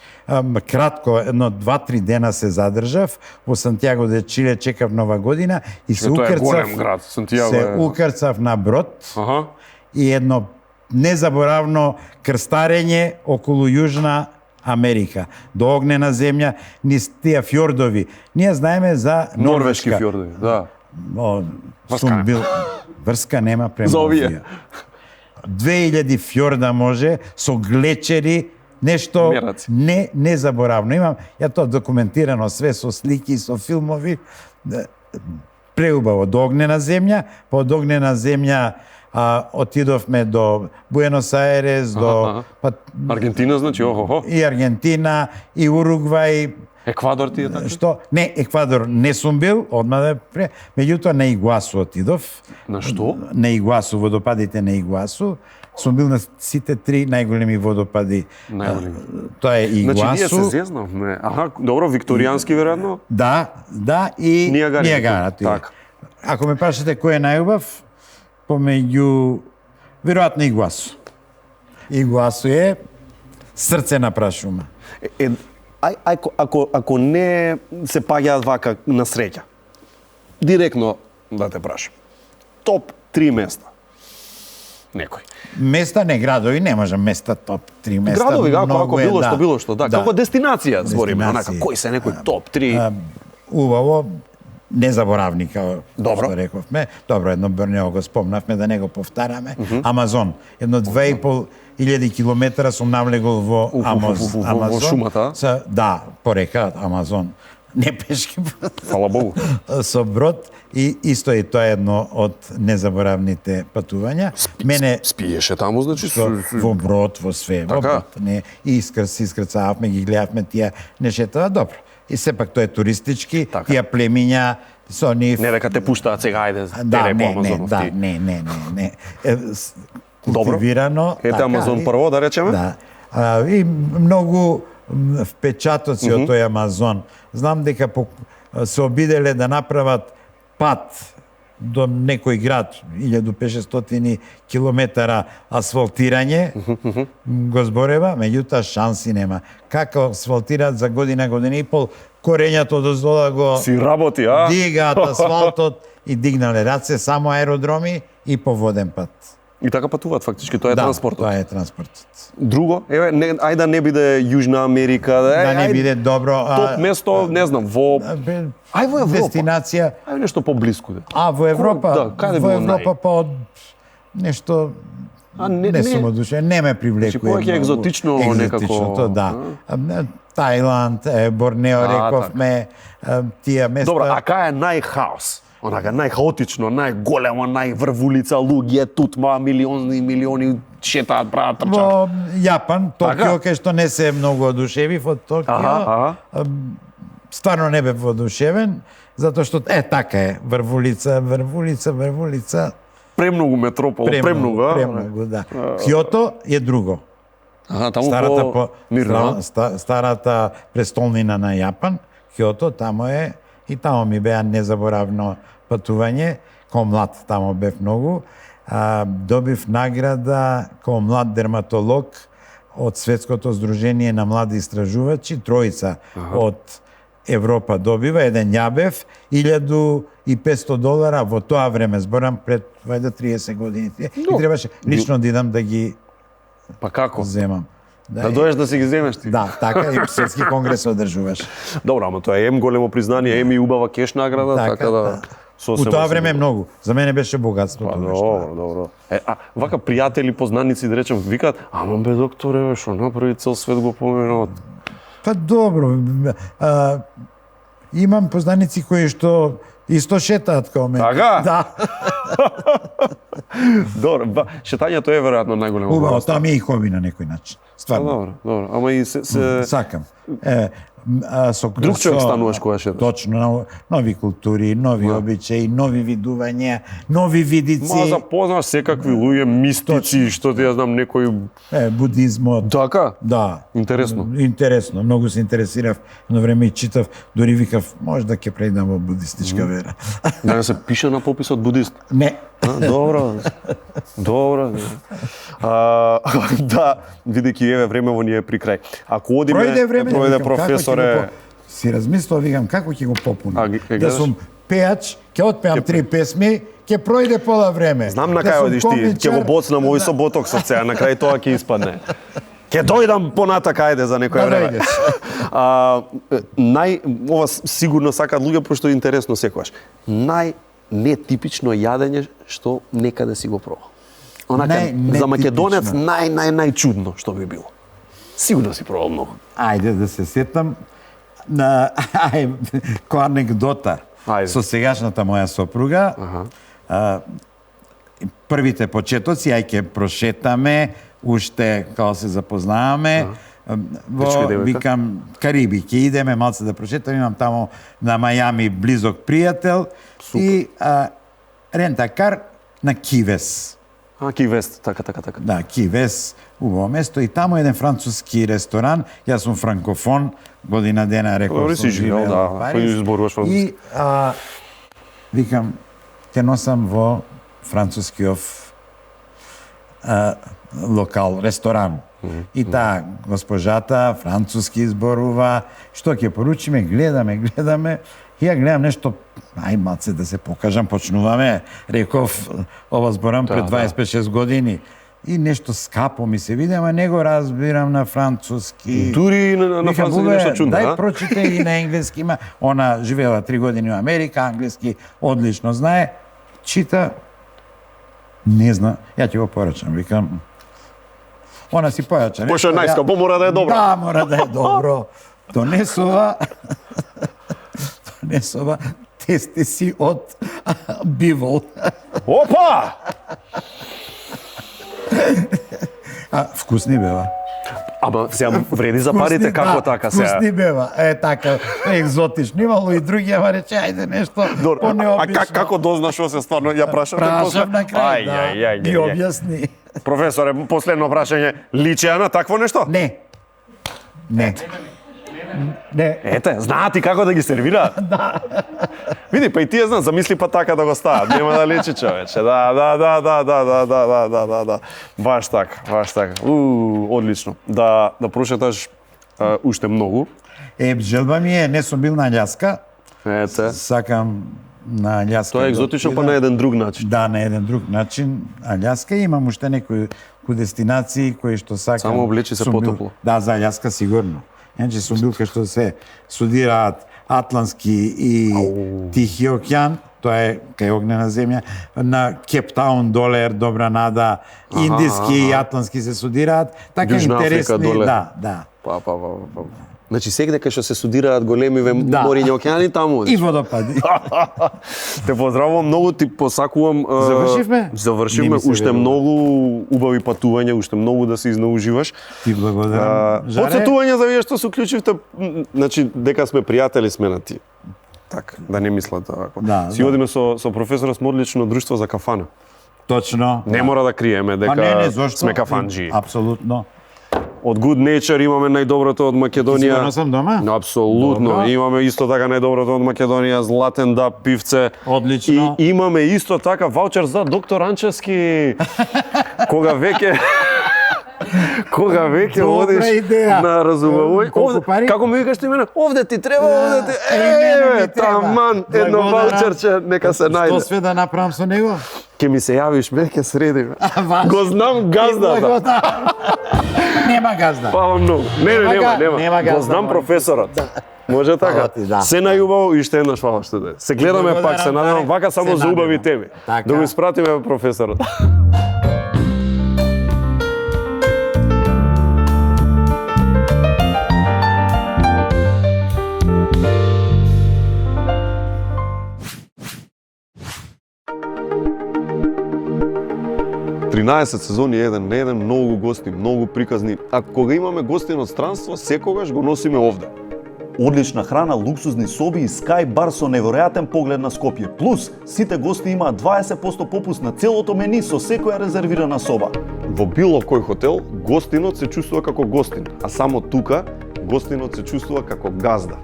кратко, едно 2-3 дена се задржав во Сантјаго де Чиле, чекав Нова година и се Тоа е укрцав. голем град, Сантјаго Се е. укрцав на брод Аха. и едно незаборавно крстарење околу Јужна Америка, до огнена земја, низ тие фјордови. Ние знаеме за Норвешки Норвешка. фјордови, да. Сум бил... Врска нема према За овие. овие. 2000 фјорда може, со глечери, нешто Мераци. незаборавно. Имам ја тоа документирано све со слики, со филмови. Преубаво, до огнена земја, па од огнена земја отидовме до Буенос Ајрес, до па, Аргентина, значи, охо. и Аргентина, и Уругвај, Еквадор ти е така? што не Еквадор не сум бил, одма да пре, меѓутоа на Игуасу отидов. На што? На Игуасу, водопадите на Игуасу. Сум бил на сите 3 најголеми водопади. Најголеми. Тоа е Игуасу. Значи, ние се зезнавме. Аха, добро, викторијански, веројатно? Да, и Нијагара. Нијагара. Така. Ако ме прашате кој е најубав, помеѓу веројатно Игуасу. Игуасу е срце на прашума. Ако не се паѓаат вака на среќа, директно да те прашам. Топ 3 места. Некој. Места, не градови, не можам места топ 3 места. Градови, ако многу е, било што, да. Како дестинација збориме, онака, Дестинација. кои се некои топ 3? Убаво, незаборавни, како Добро. што рековме. Добро, едно Борнео го спомнавме, да не го повтараме. Амазон. Едно 2500 километра сум навлегол во Амазон. во шумата, а? Да, по река Амазон. Не пешки, Фала Богу. со брод и исто и тоа е едно од незаборавните патувања. Мене Спиеше таму, значи? во брод, во све, во Така? брод. Не, и искрцававме, ги гледавме тие нешета, добро. И сепак тоа е туристички, Така. тие племиња со нив. Не дека те пуштаат сега, ајде, Да, тере по не, Амазонов да, ти. не. Добро. Култивирано. Ете Амазон и- прво, да речеме? Да. И многу впечатоци од тој Амазон. Знам дека се обиделе да направат пат до некој град, 1500 километара асфалтирање, го зборева, меѓутоа шанси нема. Како асфалтираат за година и пол, корењето доздола го Си работи, а? дигаат асфалтот и дигнале раце само аеродроми и по воден пат. И така патуваат фактички, тоа е транспортот. Тоа е транспортот. Друго, еве, ајде да не биде Јужна Америка, Да не биде добро. топ место, не знам, во Ај во Европа. Дестинација. Ај нешто поблиску. Во Европа, Да, каде во било Европа па од нешто не сум одушен, не ме привлекува. Значи, повеќе екзотично некако. Екзотичното, да. Тајланд, Борнео, рековме, тие места. Добро, а кај е најхаос? Онака, најхаотично, најголемо, најврвулица, луѓе, тутма, милиони шетаат, прават, трчаат. Во Јапан, Токио, Така? кај што не се многу одушевив од Токио. Стварно не бев одушевен, затоа што така е, врвулица. Премногу метропола, премногу, Премногу, да. Киото е друго. Таму Старата мирно. старата престолнина на Јапан, Киото, тамо е и тамо ми беа незаборавно патување. Ко млад тамо бев многу. Добив награда ко млад дерматолог од Светското здружение на млади истражувачи, тројца од Европа добива, еден јабев, $1,500 во тоа време, зборам пред 30 години. И требаше лично да идам да ги Па како? земам. Да доеш да си ги земеш ти? Да, така и светски конгрес одржуваш. Добро, ама тоа е големо признание, и убава кеш награда, така да... У тоа време многу. За мене беше богатство Па, тоа што. добро. Вака пријатели, познаници, да речем, викаат, ама бе, докторе, што направи цел свет го поменуват. Па добро. Имам познаници кои што Исто шетаат као мене. Така? Да. Добро, шетањето е веројатно најголемо. Убаво, тоа ми е и хоби на некој начин. Стварно. Добро, добро. Ама и се Сакам. Друг човек стануваш кога шеташ. Точно, нови култури, нови обичаи, нови видувања, нови видици. Ма запознаш секакви луѓе, мистици, што ти ја знам, некој... Будизмот. Така? Да. Интересно. Интересно. Многу се интересирав, едно време и читав, дори викав, може да ќе преидам во будистичка вера. Да не се пише на пописот будист? Не. Добро. Добро. Да, видејќи еве времево ни е при крај. Ако одиме, пројде професоре... Си размислил, викам, како ќе го попунам? Да гледаш? сум пејач, ќе отпеам 3 песми, ќе пројде пола време. Знам на Да кај сум одиш ти, ќе го комичар, боцнам овој со ботоксот сега, на крај тоа ќе испадне. Ќе дојдам понатака, ајде, за некоја време. Ова сигурно сакаат луѓе, пошто е интересно секогаш. Нетипично јадење што некаде си го пробал. Онака, за македонец најчудно што би било. Сигурно си пробал многу. Ајде да се сетам на која анекдота со сегашната моја сопруга. Првите почетоци, ај ќе прошетаме, уште као се запознаваме. Викам, Кариби, ќе идеме малце да прошетаме, имам тамо на Мајами близок пријател и рентакар на Кивес. Кивес, така. Да, Кивес, убаво место и тамо еден француски ресторан, јас сум франкофон, година дена реков сум живеел во Париз. И викам, ќе носам во францускиов локал, ресторан. И таа госпожата француски зборува, што ќе поручиме, гледаме, и ја гледам нешто, ај малце да се покажам, почнуваме, реков, ова зборам пред 25-6 години. И нешто скапо ми се види, ама не го разбирам на француски. Дури на француски нешто чудно, дај прочита и на енглески има. Она живеела 3 години во Америка, англиски одлично знае. Чита, не зна, ја ќе го порачам, викам. Она си појача. Пошто е најскапо, мора да е добро. Да, мора да е добро. Донесува тесте си од бивол. Опа! Вкусни бева. Ама сега вреди за парите, како така сега? Вкусни бева, така, екзотично. Имало и други, ама рече, ајде нешто понеобично. А како дознаш што се стварно? Ја прашам на крај, да. Ги објасни. Професоре, последно прашање, личи на такво нешто? Не. Ете, знаат и како да ги сервираат. Да. Види, па и тие знаат, замисли па така да го стават. Нема да личи човече. Да. Баш така. Одлично. Да прошеташ уште многу. Желба ми е, не сум бил на Аљаска. Ете. Сакам на Аљаска. Тоа е екзотично, па на еден друг начин. Да, на еден друг начин. Аљаска имам уште некои дестинации кои што сакам. Само облечи се потопло. Да, за Аљаска сигурно. Иначе сум бил кај што се студираат Атлантски и Тихи океан, тоа е кај огнена земја, на Кептаун доле Добра Нада, Индиски и Атлантски се студираат, така интересни, да. Па. Значи сегде кај што се студираат големиве мориња океани, таму одиш. И водопади. Те поздравувам многу, ти посакувам. Завршивме уште многу убави патувања, уште многу да се изнауживаш. Ти благодарам. Подсетување за вие што се уклучивте, значи дека сме пријатели сме на ти. Така, да не мислат ако. Си одиме со професорот сме одлично друштво за кафана. Точно. Не мора да криеме дека сме кафанџи. Апсолутно. Од Good Nature имаме најдоброто од Македонија. Сигурно сам дома? Апсолутно. Добро. Имаме исто така најдоброто од Македонија, Златен Даб пивце. Одлично. И имаме исто така ваучер за доктор Анчевски. Кога веќе одиш на разумување. Како ми викаш ти мене? Овде ти треба, овде ти. Таман, едно ваучерче, нека се најде. Што све да направам со него? Ке ми се јавиш, ме ќе средиме. Го знам газдата. Нема газда. Фала многу. Нема. Го знам професорот. Може така. Се најубаво и уште еднаш фала што да. Се гледаме пак, се надевам вака само за убави теми. Да го испратиме професорот. 13 сезони еден на еден, многу гости, многу приказни, а кога имаме гости од странство, секогаш го носиме овде. Одлична храна, луксузни соби и Sky бар со неверојатен поглед на Скопје. Плюс, сите гости имаат 20% попуст на целото мени со секоја резервирана соба. Во било кој хотел, гостинот се чувствува како гостин, а само тука, гостинот се чувствува како газда.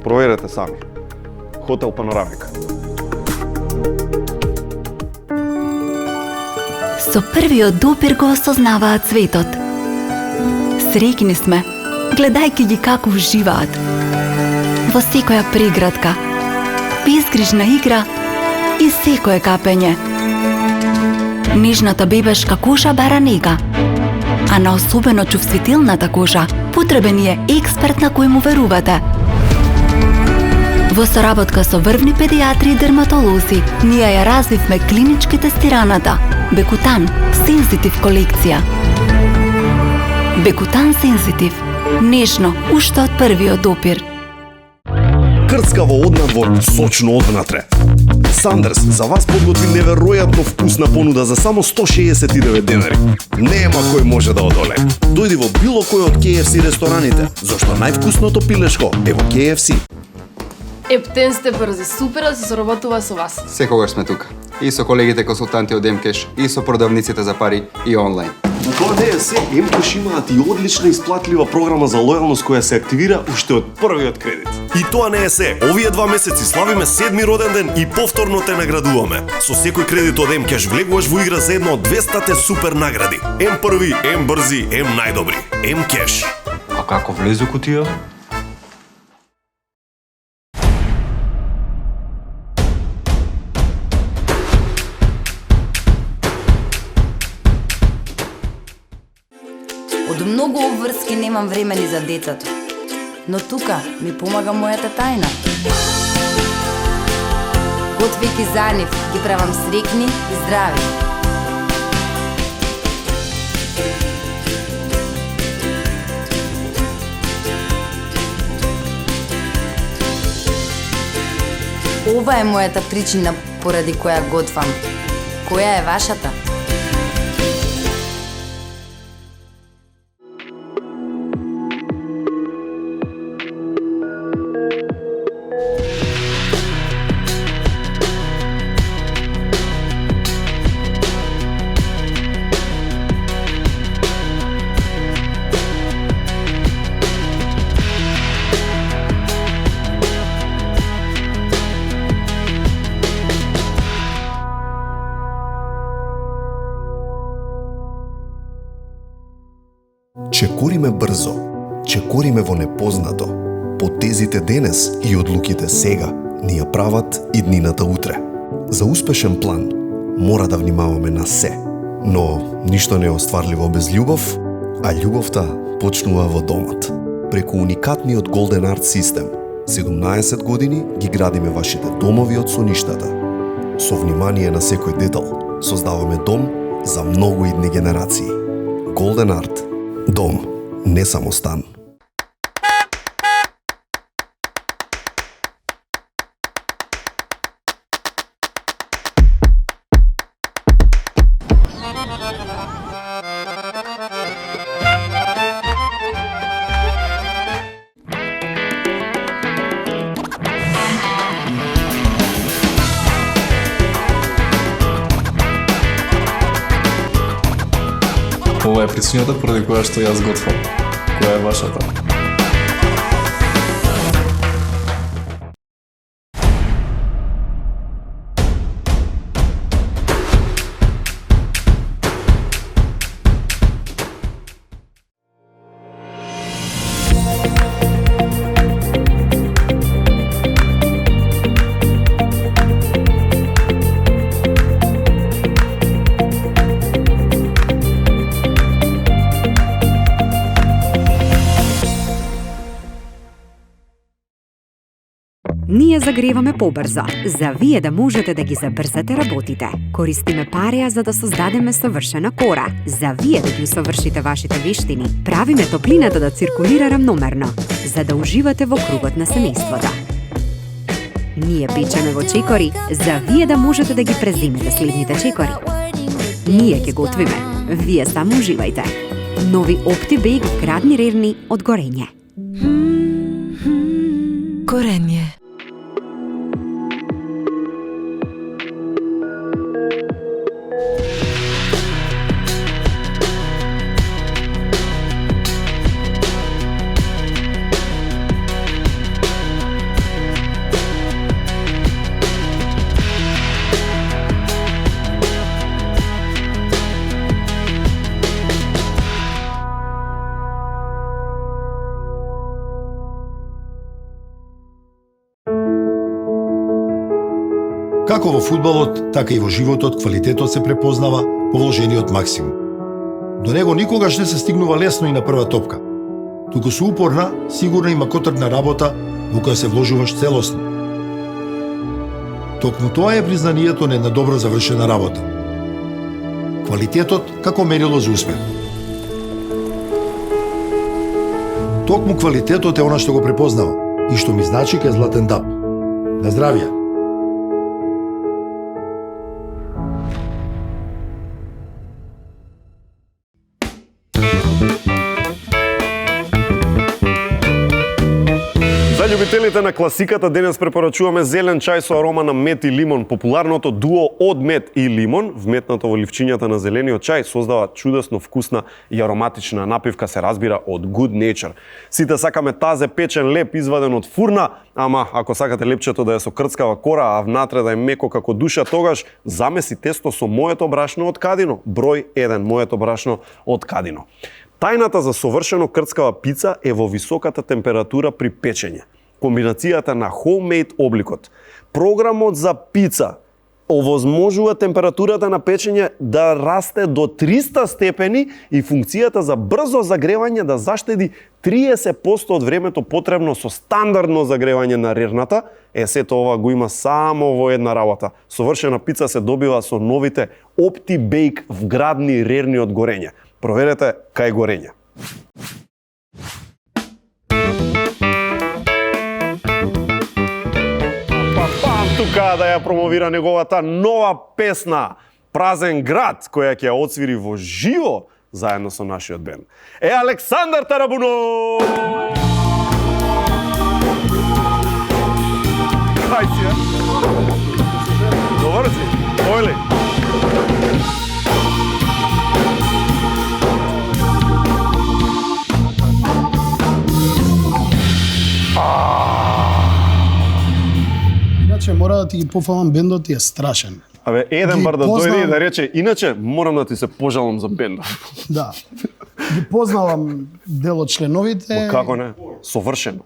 Проверете сами. Хотел Панорамика. Со првиот допир го осознаваат светот. Среќни сме, гледајќи ги како уживаат. Во секоја преградка, безгрижна игра и секое капење. Нежната бебешка кожа бара нега, а на особено чувствителната кожа потребен е експерт на кој му верувате. Во соработка со врвни педиатри и дерматолози, ние ја развивме клинички тестираната Бекутан Сензитив колекција. Бекутан Сензитив. Нежно, уште од првиот допир. Крцкаво однадвор, сочно одвнатре. Сандерс за вас подготви неверојатно вкусна понуда за само 169 денари. Нема кој може да одоле. Дојди во било кој од KFC рестораните, зашто највкусното пилешко е во KFC. Ептен сте брзи, супер да се соработува со вас. Секогаш сме тука. И со колегите консултанти од Мкеш, и со продавниците за пари, и онлайн. Тоа не е се, Мкеш имаат и одлична исплатлива програма за лојалност која се активира уште од првиот кредит. И тоа не е се. Овие 2 месеци славиме 7-ми роден ден и повторно те наградуваме. Со секој кредит од Мкеш влегуваш во игра за една од 200 супер награди. М први, М брзи, М најдобри. Мкеш. А како влезе кутија? Од многу обврски немам време ни за децата. Но тука ми помага мојата тајна. Готвејќи за нив, ги правам среќни и здрави. Ова е мојата причина поради која готвам. Која е вашата? Чекориме брзо, чекориме во непознато. Потезите денес и одлуките сега ни ја прават иднината утре. За успешен план мора да внимаваме на се, но ништо не е остварливо без љубов, а љубовта почнува во домот. Преку уникатниот Golden Art систем, 17 години ги градиме вашите домови од соништата. Со внимание на секој детал, создаваме дом за многу идни генерации. Golden Art. Дом, не само стан. Ова е причината поради која што јас готвам. Која е вашата? Ние загреваме побрзо, за вие да можете да ги забрзате работите. Користиме пареја за да создадеме совршена кора, за вие да ги усовршите вашите вештини. Правиме топлината да циркулира рамномерно, за да уживате во кругот на семејството. Ние печеме во чекори, за вие да можете да ги преземете следните чекори. Ние ќе готвиме. Вие само уживајте. Нови Опти Бейк вградни рерни од Горење. Горење. Како во фудбалот, така и во животот квалитетот се препознава по вложениот максимум. До него никогаш не се стигнува лесно и на прва топка. Туку со упорна, сигурна и макотрпна работа во која се вложуваш целосно. Токму тоа е признанието на една добро завршена работа. Квалитетот како мерило за успех. Токму квалитетот е она што го препознава и што ми значи кај Златен даб. На здравје! За љубителите на класиката, денес препорачуваме зелен чај со арома на мед и лимон. Популарното дуо од мед и лимон, вметнато во ливчињата на зелениот чај, создава чудесно вкусна и ароматична напивка, се разбира од Good Nature. Сите сакаме тазе печен леп изваден од фурна, ама ако сакате лепчето да е со крцкава кора, а внатре да е меко како душа, тогаш замеси тесто со моето брашно од Кадино. Број 1, моето брашно од Кадино. Тајната за совршено крцкава пица е во високата температура при печење. Комбинацијата на homemade обликот, програмот за пица овозможува температурата на печење да расте до 300 степени и функцијата за брзо загревање да заштеди 30% од времето потребно со стандардно загревање на рерната. Сето ова го има само во една работа. Совршена пица се добива со новите Opti Bake вградни рерни од Горење. Проверете кај Горење. Тука да ја промовира неговата нова песна Празен град, која ќе ја отсвири во живо заедно со нашиот бенд. Александар Тарабунов! Хај си, Добар си? Ојли? Иначе мора да ти ги пофалам, бендот ти е страшен. Абе, еден бар да дојде и да рече, иначе морам да ти се пожалам за бендот. Да. Ги познавам дел од членовите. Како не? Совршено.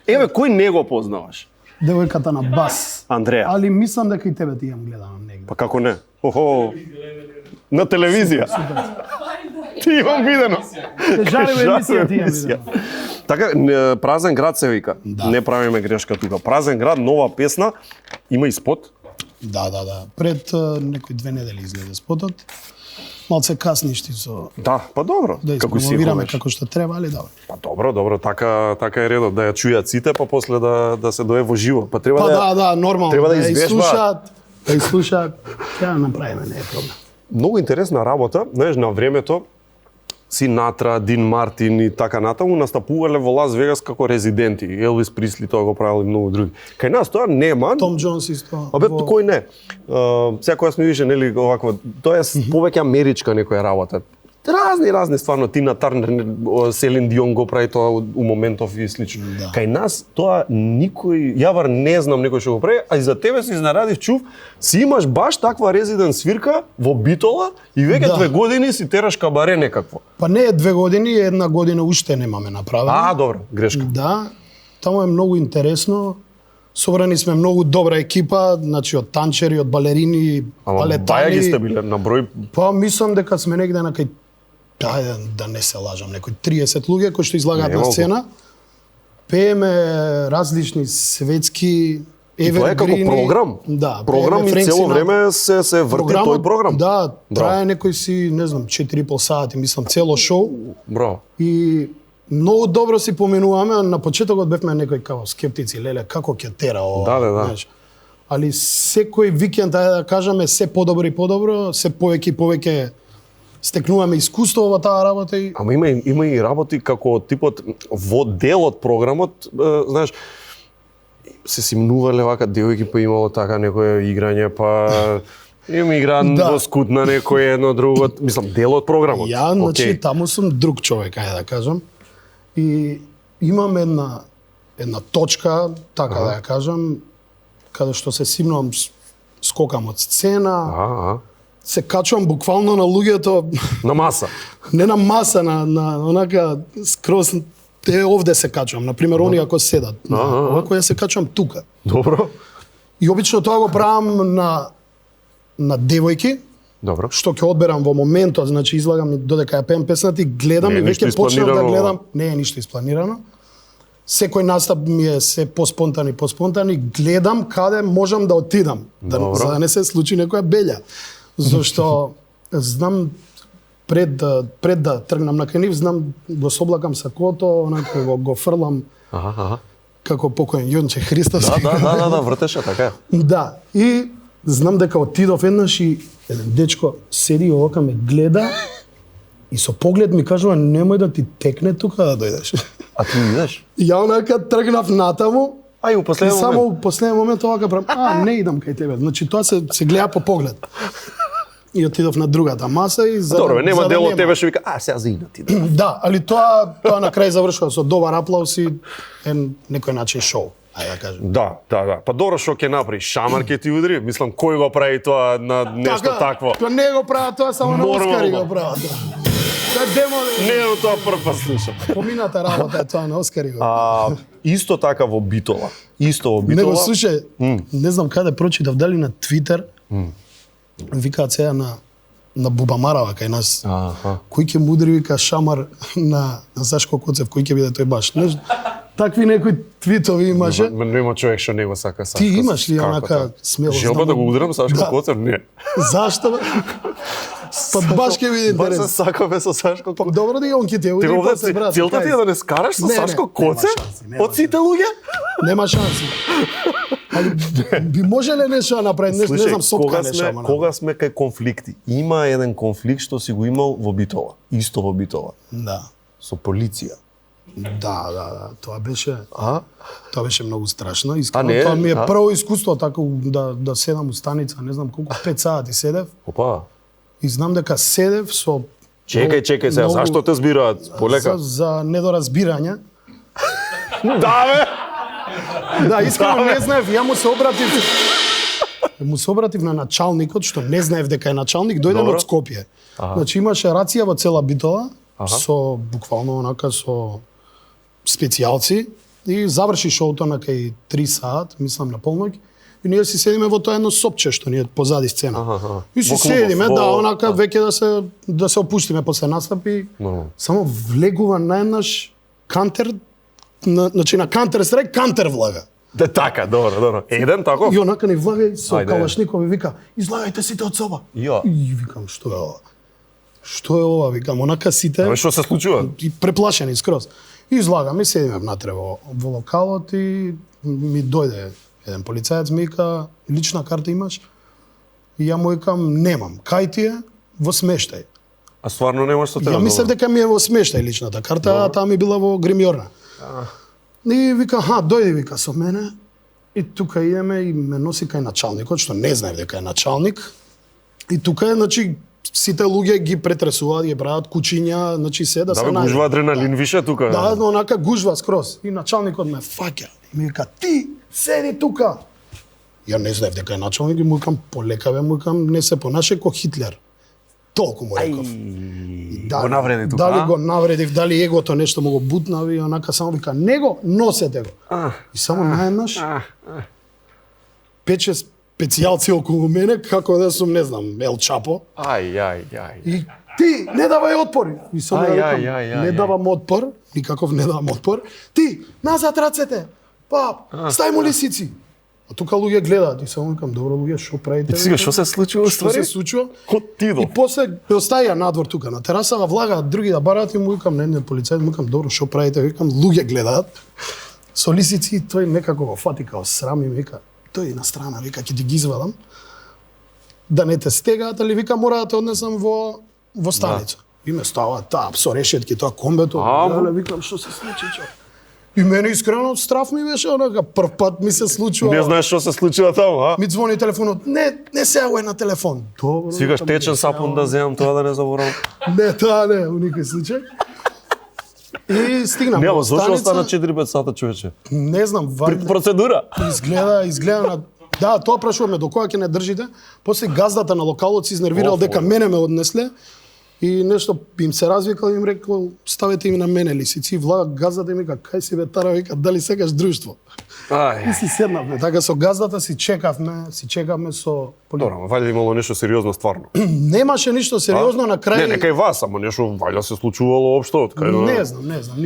Еве, кој не го познаваш? Девојката на бас. Андреја. Али мислам дека и тебе ти имам гледам негде. Па како не? Охо. На телевизија. Ти имам видено. Жарева емисија ти имам видено. Така, Празен град се вика. Да. Не правиме грешка тука. Празен град, нова песна, има и спот. Да. Пред некои 2 недели изгледа спотот. Малце касништи со... Да, па добро. Да испромовираме како што треба, али добро. Па добро, така е редот, да ја чујат сите, па после да се дое во живо. Па треба да, нормално. Треба да извежбаат. Да изслушаат, ќе направиме, не е проблем. Многу интересна работа, знаеш, на времето Синатра, Дин Мартин и така натаму настапувале во Лас Вегас како резиденти. Елвис Присли тоа го правил и многу други. Кај нас тоа нема. Том Џонс исто. Абе, кој не? Секојаш ми више, нели, оваква, тоа е повеќе америчка некоја работа. Разни стварно, Тина Тарнер, Селин Дион го прави тоа у моментов и слично. Да. Кај нас тоа никој, јавар не знам некој што го прави, а и за тебе се изненадив, чув, си имаш баш таква резидент свирка во Битола и веќе 2 години си тераш кабаре некакво. Па не е 2 години, 1 година уште немаме направено. Добро, грешка. Да, таму е многу интересно. Собрани сме многу добра екипа, значи од танчери, од балерини, балетани. Баја ги сте биле на број? Па мислам дека сме негде на кај, да не се лажам, некои 30 луѓе кои што излагаат на сцена. Пееме различни светски евергрини. Тоа е како програм. Да, програм и цело време се врти тој програм. Да, трае некои си, не знам, 4,5 сати, мислам, цело шоу. Браво. И многу добро си поминуваме, на почетокот бевме некои како скептици, леле, како ќе тера ова, знаеш. али секој викенд, ајде да кажеме, се подобро и подобро, се повеќе и повеќе стекнуваме искуство во таа работа и... Ама има и работи како типот во дел од програмот, знаеш, се симнувале вака девојки па имало така некое играње, па им игран во скутна некој едно друго, мислам дел од програмот. Ја, значи, таму сум друг човек, ајде да кажам. И имам една точка, така да ја кажам, каде што се симнувам, скокам од сцена, се качувам буквално на луѓето... На маса? Не на маса, на онака скроз... Те овде се качувам, например, они ако седат. Овако ја се качувам тука. Добро. И обично тоа го правам на девојки, добро, што ќе одберам во моментот, значи излагам додека ја пеем песната и гледам и веќе почнав да гледам, не е ништо испланирано. Секој настап ми е се поспонтани, гледам каде можам да отидам, за да не се случи некоја белја. Зашто знам пред да тргнам на кај нив, знам го соблакам сакото, онака го фрлам. Како покоен Јонче Христовски. Да, вртеше така. Да, и знам дека отидов еднаш и еден дечко седи овака ме гледа и со поглед ми кажува немој да ти текне тука да дојдеш. А ти идеш? Ја онака тргнав натаму. И само у последен момент овака правам, не идам кај тебе. Значи тоа се гледа по поглед. И отидов на другата маса и добро, нема дел од тебе што вика, сега заидна ти. Да, али тоа на крај завршува со добар аплауз и некој начин шоу. Ајде да кажем. Да. Па добро што ќе направи, шамар ќе ти удри, мислам кој го прави тоа на нешто такво. Тоа не го прават тоа, само на Оскари го прават. Не е тоа прв пат слушам. Помината работа е тоа на Оскари го. Исто така во Битола. Не го слушај, не знам каде прочитав, дали на Твитер. Викаат сега на Бубамарава кај нас. Кој ќе мудри вика шамар на Сашко Коцев, кој ќе биде тој баш. Такви некои твитови имаше. Нема човек што не го сака Сашко. Ти имаш ли онака смелост? Желба да го удрам Сашко Коцев? Не. Зашто? Па баш ќе биде интерес. Баш се сакаме со Сашко Коцев. Добро да и он ќе те удри после брат. Целта ти е да не скараш со Сашко Коцев? Од сите луѓе? Нема шанси. Али би можеле нешто да направи, не знам сопка нешто. Кога сме кај конфликти, има еден конфликт што си го имал во Битола, исто во Битола. Да. Со полиција. Да. Тоа беше многу страшно. Искрено, тоа ми е прво искуство така да седам у станица, не знам колку 5 сати седев. Опа. И знам дека седев со Чекај сега, зашто те збираат? Полека. За недоразбирање. Да бе. Да, искрено не знаев, ја му се обратив на началникот, што не знаев дека е началник, дојден од Скопје. Значи имаше рација во цела Битола, со буквално онака со специјалци и заврши шоуто на кај 3 сат, мислам на полноќ. И ние си седиме во тоа едно сопче што ни е позади сцена. И си седиме, онака веќе да се опуштиме после настапи. Само влегува наеднаш Кантер, значи на Кантер страйк, Кантер влага. Да, така, добро. Еден тако? И онака ни влага со калашников и вика, излагајте сите од соба. И викам, што е ова? Што е ова? Викам, онака сите... Што се случува? И преплашени скроз. И излагаме, седиме внатре во локалот и ми дојде еден полицаец, ми вика, лична карта имаш? И ја му викам, немам. Кај ти е? Во смештај. А стварно немаш со тебе? Ја мислев дека ми е во смештај личната карта, а таа ми била во гримјорна. И вика, дојди вика со мене. И тука идеме и ме носи кај началникот, што не знаев дека е началник. И тука е, значи, сите луѓе ги претресуваат, ги прават кучиња, значи се да се најде. Да, гужва адреналин више тука. Да, онака гужва скроз. И началникот ме фаќа. И ми вика, ти, седи тука. Ја не знаев дека е началник и му викам, полека бе, му викам, не се понаше ко Хитлер. Толку му реков. Го навреди тука, дали го навредив, дали егото нешто му го бутнави, онака само вика, него, носете го. И само наеднаш, 5-6 специјалци околу мене, како да сум, не знам, Ел Чапо. И ти, не давај отпор. И само не давам отпор, никаков не давам отпор. Ти, назад рацете, стај му лисици. А тука луѓе гледаат и само викам, добро луѓе, што правите? И сега, што се случува? Што се случува? И после ме оставија надвор тука на терасава, влагаат други да бараат и му викам, не, полицајот, му викам, добро, што правите? Викам, луѓе гледаат. Со лисици, тој некако го фати као срам и ми вика, тој на страна, вика, ќе ти ги извадам. Да не те стегаат, али вика, мора да те однесам во станица. И ме става таа со решетки, тоа комбето. Да, викам, што се случи, човек? И мене искрено страф ми беше, онака, прв пат ми се случува. Не знаеш што се случува таму, а? Ми звони телефонот, не се јавувај на телефон. Добро. Свигаш течен сапун да земам тоа да не заборавам. Не, тоа не, у никој случај. И стигнам во станица. зошто остана 4-5 сата, човече? Не знам, процедура. Изгледа на... Да, тоа прашуваме до кога ќе не држите. После газдата на локалот се изнервирал дека мене ме однесле. И нешто им се развикал и им рекол, ставете им на мене лисици. Влага газдата и ми вика, кај си бе тара, вика, дали секаш друштво? И си седнавме, така со газдата си чекавме со... Добро, вајде имало нешто сериозно стварно. Немаше ништо сериозно на крај. Не, кај вас, само нешто вајде се случувало општо. Не знам,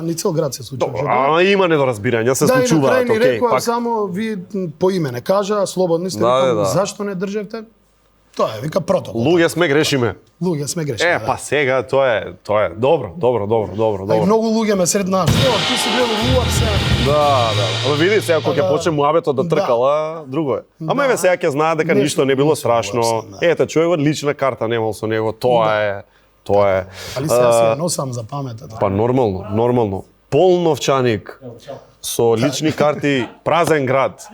ни цел град се случува. Добро, ама има недоразбирања, се случуваат, окей, пак. Да, и на крај ни рекоа пак... само ви по име не кажа, слободни сте, викам, зашто не држевте? Тоа е, вика, протокол. Луѓе сме грешиме. Па сега, тоа е добро. А и многу луѓе ме сред нас. Ти си гледал луак сега. Да. Ама види сега кога ќе почне муабетот да тркала, друго е. Ама еве сега ќе знаат дека ништо не било страшно. Ете, човекот лична карта немал со него, тоа е. Али сега си носам за памета. Па нормално. Пол новчаник со лични карти, празен град.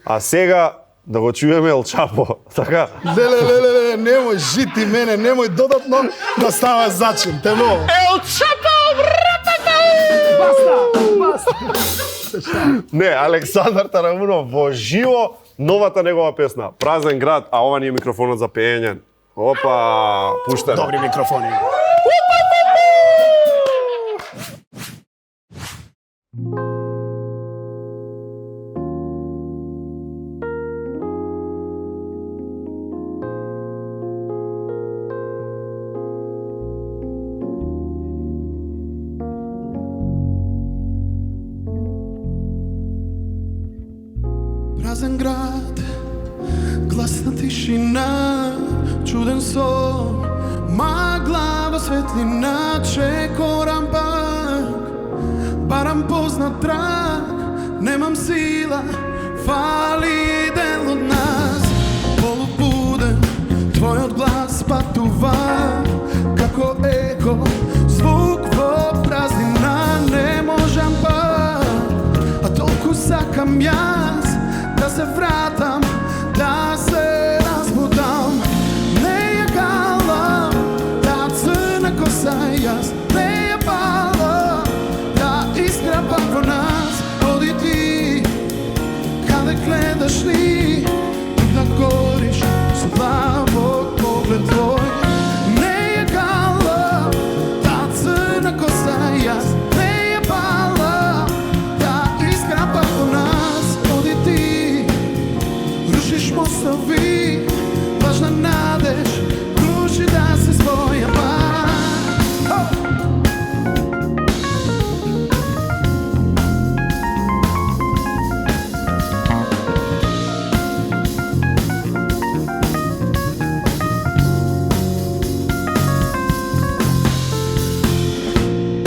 А сега да го чуеме Ел Чапо, така? Леле, немој жити мене, немој додатно да става зачин, те молам. Ел Чапо, Баста! Не, Александар Тарамунов во живо, новата негова песна, Празен град, а ова ни е микрофонот за пеење. Опа, пуштаме. Добри микрофони. Празен град, гласна тишина, чуден сон, магла во светлина, чекорам пак, барам познат трак, немам сила, фали дел од нас. Полубуден, твојот глас патува, како еко, звук во празнина, не можам пак, а толку сакам јас да се вратам, да се разбудам. Не ја галам, да црна коса јас, не ја пала, да искра пак во нас. Оди ти, каде гледаш ли, да гориш со длабок поглед твој. Не ја галам, да црна коса јас, не ја пала, да искра пак во нас. Оди ти, рушиш мостови, лажна надеж, круши да се своја пак.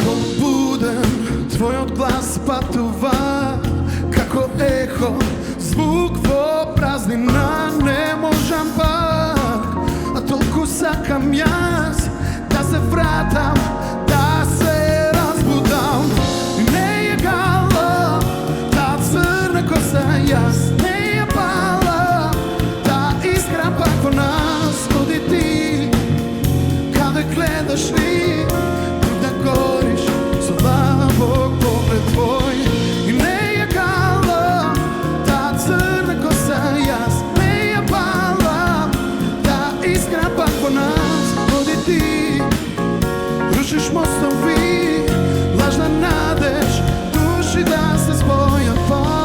Полубуден, твојот глас патува, како ехо, звук во празнина, не можам пак, а толку сакам јас да се вратам, да се разбудам. Не ја гала, да црна коса јас, не ја пала, да искра пак во нас. Оди ти, каде гледаш ли, да гориш со длабок поглед твој. И не ја гала, црна коса јас, не ја пала, да искра пак во нас. Оди ти, рушиш мостови, лажна надеж, души да се спојат пак.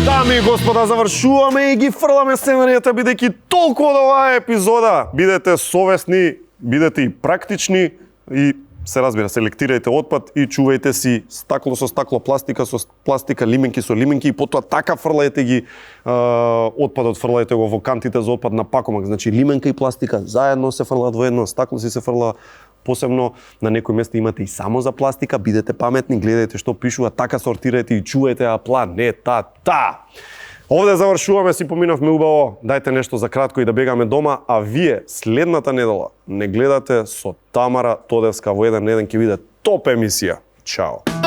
Дами и господа, завршуваме и ги фрламе сценаријата, бидејќи толку од оваа епизода. Бидете совесни, бидете и практични и се разбира, селектирајте отпад и чувајте си стакло со стакло, пластика со пластика, лименки со лименки и потоа така фрлајте ги отпадот, фрлајте го во кантите за отпад на пакомак. Значи лименка и пластика заедно се фрлаат во едно, стакло си се фрла посебно на некои места имате и само за пластика, бидете паметни, гледајте што пишува, така сортирајте и чувајте планетата. Овде завршуваме, си поминавме убаво, дајте нешто за кратко и да бегаме дома, а вие следната недела не гледате со Тамара Тодевска во 1 ќе биде топ емисија. Чао!